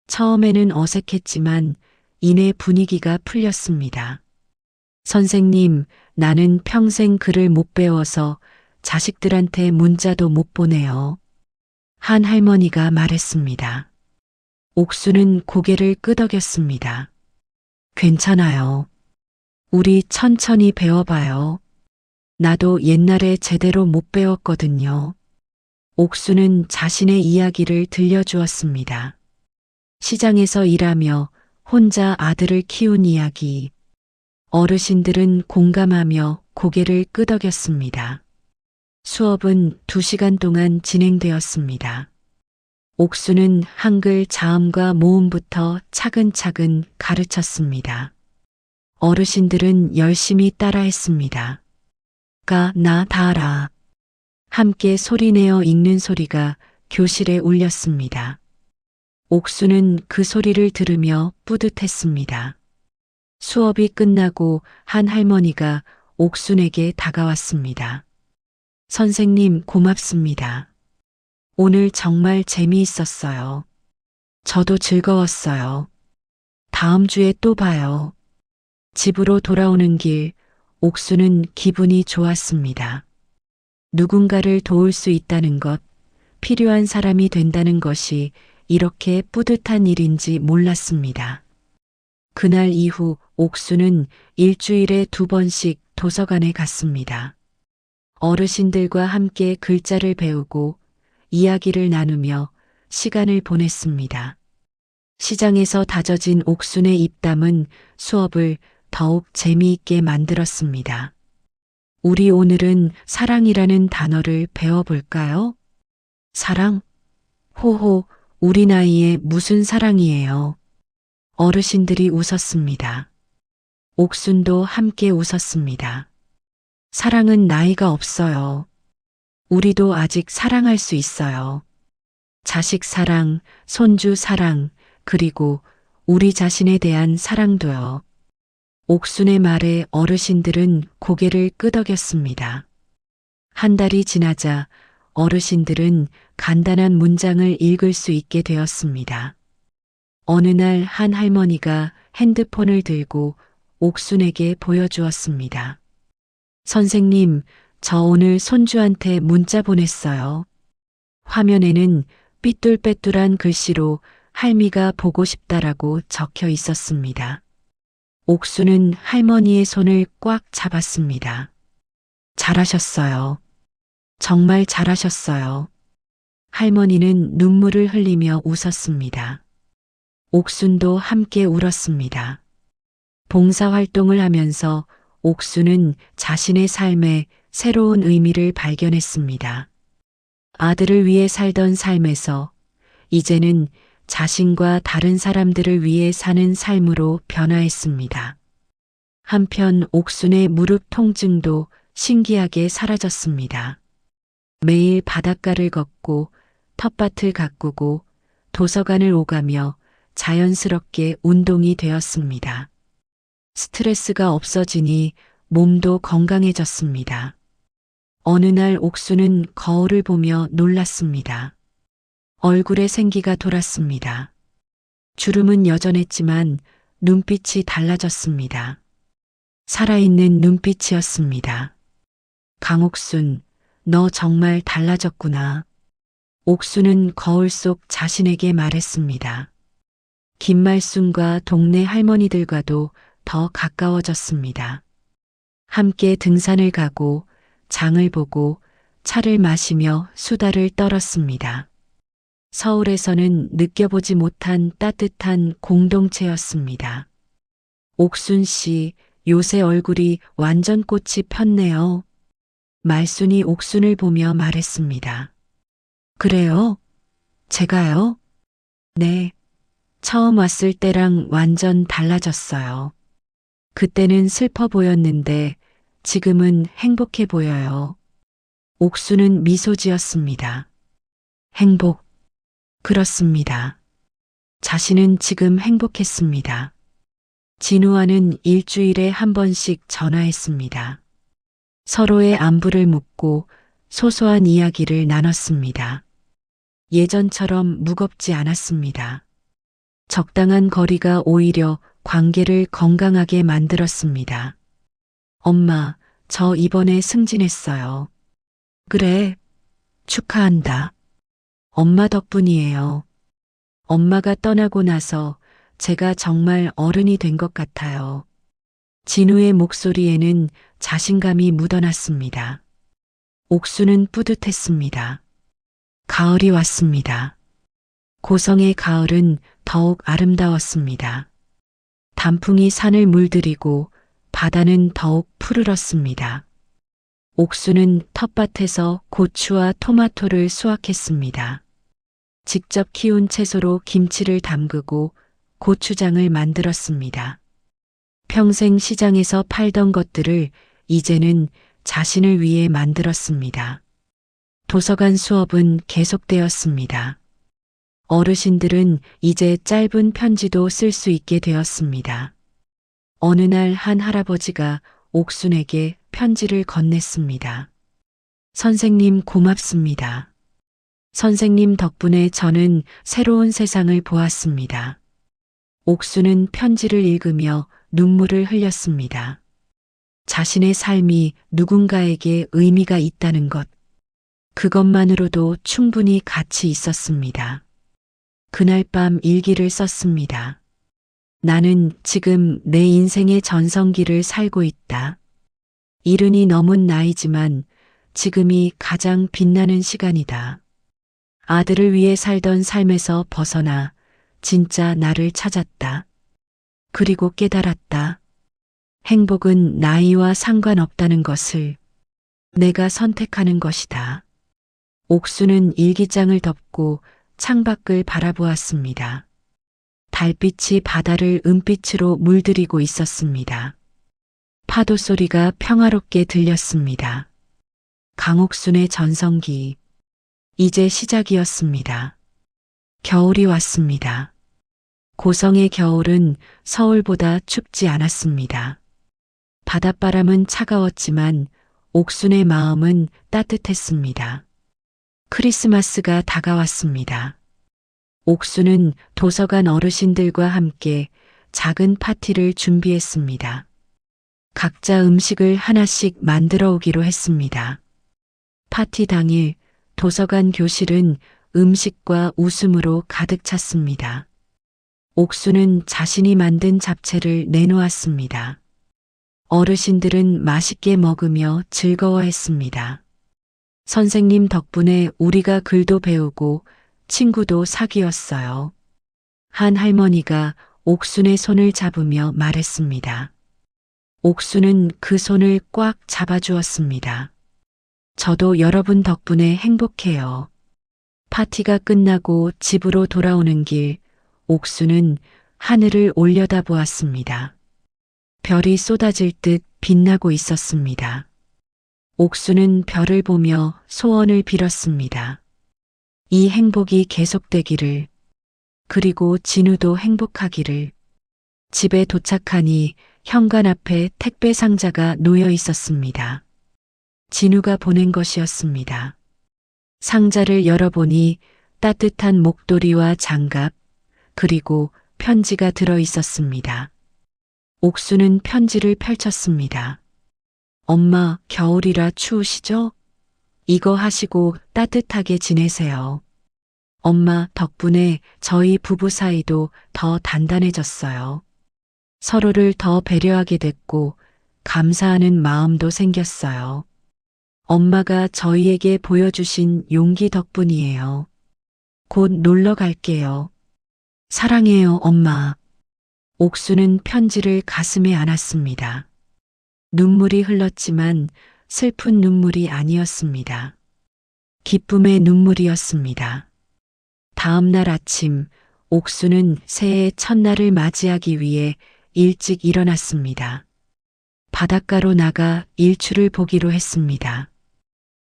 처음에는 어색했지만 이내 분위기가 풀렸습니다. 선생님, 나는 평생 글을 못 배워서 자식들한테 문자도 못 보내요. 한 할머니가 말했습니다. 옥수는 고개를 끄덕였습니다. 괜찮아요. 우리 천천히 배워봐요. 나도 옛날에 제대로 못 배웠거든요. 옥수는 자신의 이야기를 들려주었습니다. 시장에서 일하며 혼자 아들을 키운 이야기. 어르신들은 공감하며 고개를 끄덕였습니다. 수업은 2시간 동안 진행되었습니다. 옥수는 한글 자음과 모음부터 차근차근 가르쳤습니다. 어르신들은 열심히 따라했습니다. 가, 나, 다라. 함께 소리내어 읽는 소리가 교실에 울렸습니다. 옥수는 그 소리를 들으며 뿌듯했습니다. 수업이 끝나고 한 할머니가 옥순에게 다가왔습니다. 선생님 고맙습니다. 오늘 정말 재미있었어요. 저도 즐거웠어요. 다음 주에 또 봐요. 집으로 돌아오는 길, 옥수는 기분이 좋았습니다. 누군가를 도울 수 있다는 것, 필요한 사람이 된다는 것이 이렇게 뿌듯한 일인지 몰랐습니다. 그날 이후 옥수는 일주일에 2번씩 도서관에 갔습니다. 어르신들과 함께 글자를 배우고 이야기를 나누며 시간을 보냈습니다. 시장에서 다져진 옥순의 입담은 수업을 더욱 재미있게 만들었습니다. 우리 오늘은 사랑이라는 단어를 배워볼까요? 사랑? 호호, 우리 나이에 무슨 사랑이에요. 어르신들이 웃었습니다. 옥순도 함께 웃었습니다. 사랑은 나이가 없어요. 우리도 아직 사랑할 수 있어요. 자식 사랑, 손주 사랑, 그리고 우리 자신에 대한 사랑도요. 옥순의 말에 어르신들은 고개를 끄덕였습니다. 한 달이 지나자 어르신들은 간단한 문장을 읽을 수 있게 되었습니다. 어느 날 한 할머니가 핸드폰을 들고 옥순에게 보여주었습니다. 선생님, 저 오늘 손주한테 문자 보냈어요. 화면에는 삐뚤빼뚤한 글씨로 할미가 보고 싶다라고 적혀 있었습니다. 옥수는 할머니의 손을 꽉 잡았습니다. 잘하셨어요. 정말 잘하셨어요. 할머니는 눈물을 흘리며 웃었습니다. 옥순도 함께 울었습니다. 봉사활동을 하면서 옥수는 자신의 삶에 새로운 의미를 발견했습니다. 아들을 위해 살던 삶에서 이제는 자신과 다른 사람들을 위해 사는 삶으로 변화했습니다. 한편 옥순의 무릎 통증도 신기하게 사라졌습니다. 매일 바닷가를 걷고 텃밭을 가꾸고 도서관을 오가며 자연스럽게 운동이 되었습니다. 스트레스가 없어지니 몸도 건강해졌습니다. 어느 날 옥수는 거울을 보며 놀랐습니다. 얼굴에 생기가 돌았습니다. 주름은 여전했지만 눈빛이 달라졌습니다. 살아있는 눈빛이었습니다. 강옥순, 너 정말 달라졌구나. 옥수는 거울 속 자신에게 말했습니다. 김말순과 동네 할머니들과도 더 가까워졌습니다. 함께 등산을 가고 장을 보고 차를 마시며 수다를 떨었습니다. 서울에서는 느껴보지 못한 따뜻한 공동체였습니다. 옥순 씨, 요새 얼굴이 완전 꽃이 폈네요. 말순이 옥순을 보며 말했습니다. 그래요? 제가요? 네. 처음 왔을 때랑 완전 달라졌어요. 그때는 슬퍼 보였는데 지금은 행복해 보여요. 옥수는 미소 지었습니다. 행복. 그렇습니다. 자신은 지금 행복했습니다. 진우와는 일주일에 한 번씩 전화했습니다. 서로의 안부를 묻고 소소한 이야기를 나눴습니다. 예전처럼 무겁지 않았습니다. 적당한 거리가 오히려 관계를 건강하게 만들었습니다. 엄마, 저 이번에 승진했어요. 그래, 축하한다. 엄마 덕분이에요. 엄마가 떠나고 나서 제가 정말 어른이 된 것 같아요. 진우의 목소리에는 자신감이 묻어났습니다. 옥수는 뿌듯했습니다. 가을이 왔습니다. 고성의 가을은 더욱 아름다웠습니다. 단풍이 산을 물들이고 바다는 더욱 푸르렀습니다. 옥수는 텃밭에서 고추와 토마토를 수확했습니다. 직접 키운 채소로 김치를 담그고 고추장을 만들었습니다. 평생 시장에서 팔던 것들을 이제는 자신을 위해 만들었습니다. 도서관 수업은 계속되었습니다. 어르신들은 이제 짧은 편지도 쓸 수 있게 되었습니다. 어느 날 한 할아버지가 옥순에게 편지를 건넸습니다. 선생님 고맙습니다. 선생님 덕분에 저는 새로운 세상을 보았습니다. 옥순은 편지를 읽으며 눈물을 흘렸습니다. 자신의 삶이 누군가에게 의미가 있다는 것, 그것만으로도 충분히 가치 있었습니다. 그날 밤 일기를 썼습니다. 나는 지금 내 인생의 전성기를 살고 있다. 이른이 넘은 나이지만 지금이 가장 빛나는 시간이다. 아들을 위해 살던 삶에서 벗어나 진짜 나를 찾았다. 그리고 깨달았다. 행복은 나이와 상관없다는 것을 내가 선택하는 것이다. 옥수는 일기장을 덮고 창밖을 바라보았습니다. 달빛이 바다를 은빛으로 물들이고 있었습니다. 파도 소리가 평화롭게 들렸습니다. 강옥순의 전성기. 이제 시작이었습니다. 겨울이 왔습니다. 고성의 겨울은 서울보다 춥지 않았습니다. 바닷바람은 차가웠지만 옥순의 마음은 따뜻했습니다. 크리스마스가 다가왔습니다. 옥수는 도서관 어르신들과 함께 작은 파티를 준비했습니다. 각자 음식을 하나씩 만들어 오기로 했습니다. 파티 당일 도서관 교실은 음식과 웃음으로 가득 찼습니다. 옥수는 자신이 만든 잡채를 내놓았습니다. 어르신들은 맛있게 먹으며 즐거워했습니다. 선생님 덕분에 우리가 글도 배우고 친구도 사귀었어요. 한 할머니가 옥순의 손을 잡으며 말했습니다. 옥순은 그 손을 꽉 잡아주었습니다. 저도 여러분 덕분에 행복해요. 파티가 끝나고 집으로 돌아오는 길, 옥순은 하늘을 올려다보았습니다. 별이 쏟아질 듯 빛나고 있었습니다. 옥수는 별을 보며 소원을 빌었습니다. 이 행복이 계속되기를, 그리고 진우도 행복하기를. 집에 도착하니 현관 앞에 택배 상자가 놓여 있었습니다. 진우가 보낸 것이었습니다. 상자를 열어보니 따뜻한 목도리와 장갑, 그리고 편지가 들어 있었습니다. 옥수는 편지를 펼쳤습니다. 엄마, 겨울이라 추우시죠? 이거 하시고 따뜻하게 지내세요. 엄마 덕분에 저희 부부 사이도 더 단단해졌어요. 서로를 더 배려하게 됐고 감사하는 마음도 생겼어요. 엄마가 저희에게 보여주신 용기 덕분이에요. 곧 놀러 갈게요. 사랑해요, 엄마. 옥수는 편지를 가슴에 안았습니다. 눈물이 흘렀지만 슬픈 눈물이 아니었습니다. 기쁨의 눈물이었습니다. 다음 날 아침, 옥수는 새해 첫날을 맞이하기 위해 일찍 일어났습니다. 바닷가로 나가 일출을 보기로 했습니다.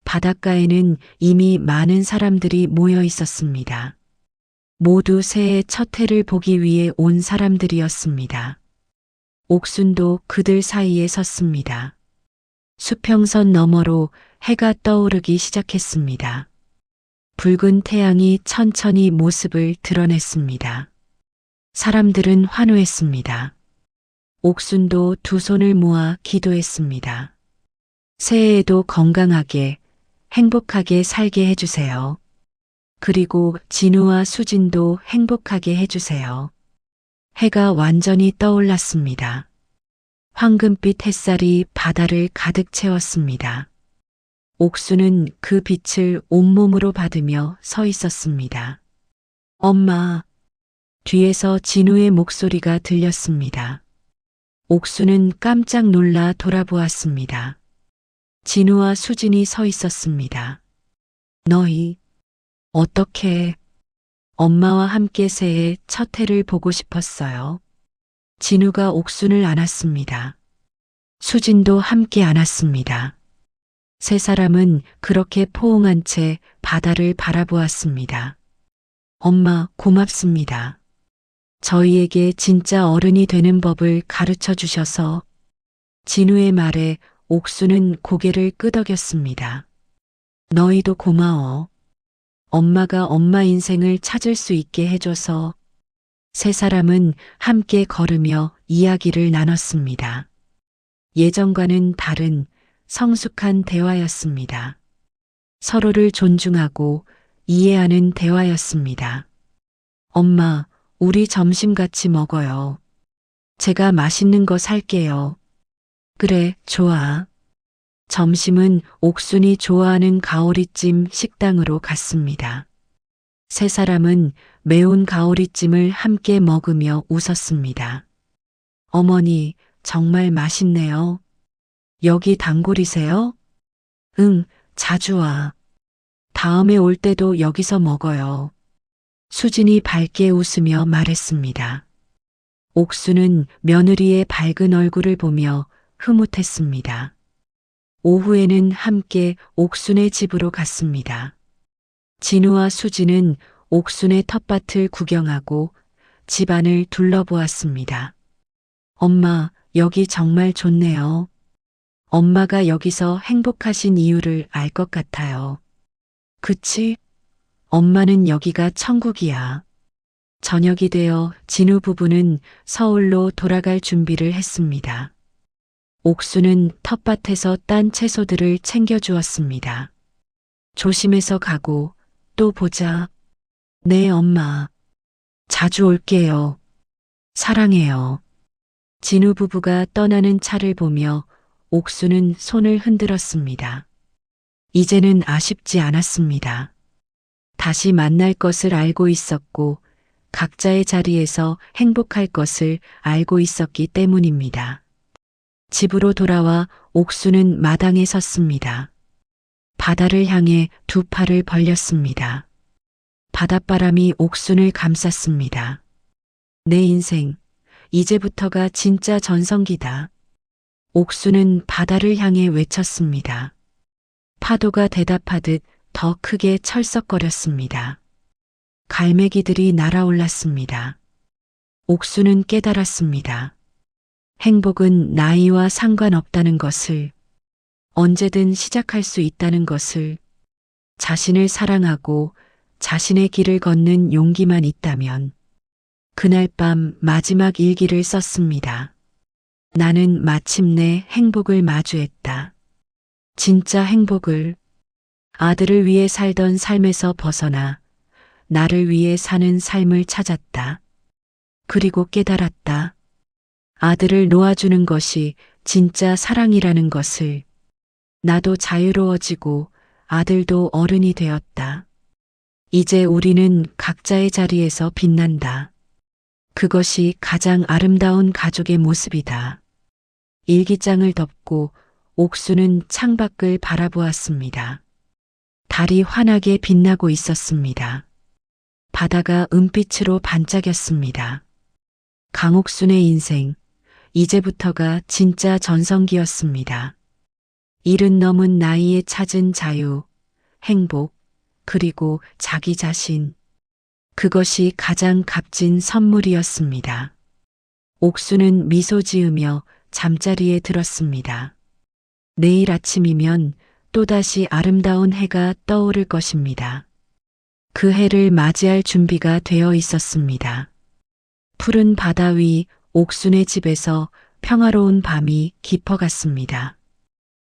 바닷가에는 이미 많은 사람들이 모여 있었습니다. 모두 새해 첫 해를 보기 위해 온 사람들이었습니다. 옥순도 그들 사이에 섰습니다. 수평선 너머로 해가 떠오르기 시작했습니다. 붉은 태양이 천천히 모습을 드러냈습니다. 사람들은 환호했습니다. 옥순도 두 손을 모아 기도했습니다. 새해에도 건강하게, 행복하게 살게 해주세요. 그리고 진우와 수진도 행복하게 해주세요. 해가 완전히 떠올랐습니다. 황금빛 햇살이 바다를 가득 채웠습니다. 옥수는 그 빛을 온몸으로 받으며 서 있었습니다. 엄마, 뒤에서 진우의 목소리가 들렸습니다. 옥수는 깜짝 놀라 돌아보았습니다. 진우와 수진이 서 있었습니다. 너희, 어떻게 엄마와 함께 새해 첫 해를 보고 싶었어요. 진우가 옥순을 안았습니다. 수진도 함께 안았습니다. 세 사람은 그렇게 포옹한 채 바다를 바라보았습니다. 엄마, 고맙습니다. 저희에게 진짜 어른이 되는 법을 가르쳐 주셔서. 진우의 말에 옥수는 고개를 끄덕였습니다. 너희도 고마워. 엄마가 엄마 인생을 찾을 수 있게 해줘서. 세 사람은 함께 걸으며 이야기를 나눴습니다. 예전과는 다른 성숙한 대화였습니다. 서로를 존중하고 이해하는 대화였습니다. 엄마, 우리 점심 같이 먹어요. 제가 맛있는 거 살게요. 그래, 좋아. 점심은 옥순이 좋아하는 가오리찜 식당으로 갔습니다. 세 사람은 매운 가오리찜을 함께 먹으며 웃었습니다. 어머니, 정말 맛있네요. 여기 단골이세요? 응, 자주 와. 다음에 올 때도 여기서 먹어요. 수진이 밝게 웃으며 말했습니다. 옥수는 며느리의 밝은 얼굴을 보며 흐뭇했습니다. 오후에는 함께 옥순의 집으로 갔습니다. 진우와 수진은 옥순의 텃밭을 구경하고 집안을 둘러보았습니다. 엄마, 여기 정말 좋네요. 엄마가 여기서 행복하신 이유를 알 것 같아요. 그치? 엄마는 여기가 천국이야. 저녁이 되어 진우 부부는 서울로 돌아갈 준비를 했습니다. 옥수는 텃밭에서 딴 채소들을 챙겨주었습니다. 조심해서 가고 또 보자. 네, 엄마. 자주 올게요. 사랑해요. 진우 부부가 떠나는 차를 보며 옥수는 손을 흔들었습니다. 이제는 아쉽지 않았습니다. 다시 만날 것을 알고 있었고 각자의 자리에서 행복할 것을 알고 있었기 때문입니다. 집으로 돌아와 옥수는 마당에 섰습니다. 바다를 향해 두 팔을 벌렸습니다. 바닷바람이 옥순을 감쌌습니다. 내 인생, 이제부터가 진짜 전성기다. 옥수는 바다를 향해 외쳤습니다. 파도가 대답하듯 더 크게 철썩거렸습니다. 갈매기들이 날아올랐습니다. 옥수는 깨달았습니다. 행복은 나이와 상관없다는 것을, 언제든 시작할 수 있다는 것을, 자신을 사랑하고 자신의 길을 걷는 용기만 있다면. 그날 밤 마지막 일기를 썼습니다. 나는 마침내 행복을 마주했다. 진짜 행복을. 아들을 위해 살던 삶에서 벗어나 나를 위해 사는 삶을 찾았다. 그리고 깨달았다. 아들을 놓아주는 것이 진짜 사랑이라는 것을. 나도 자유로워지고 아들도 어른이 되었다. 이제 우리는 각자의 자리에서 빛난다. 그것이 가장 아름다운 가족의 모습이다. 일기장을 덮고 옥수는 창밖을 바라보았습니다. 달이 환하게 빛나고 있었습니다. 바다가 은빛으로 반짝였습니다. 강옥순의 인생, 이제부터가 진짜 전성기였습니다. 70 넘은 나이에 찾은 자유, 행복, 그리고 자기 자신. 그것이 가장 값진 선물이었습니다. 옥수는 미소 지으며 잠자리에 들었습니다. 내일 아침이면 또다시 아름다운 해가 떠오를 것입니다. 그 해를 맞이할 준비가 되어 있었습니다. 푸른 바다 위 옥순의 집에서 평화로운 밤이 깊어갔습니다.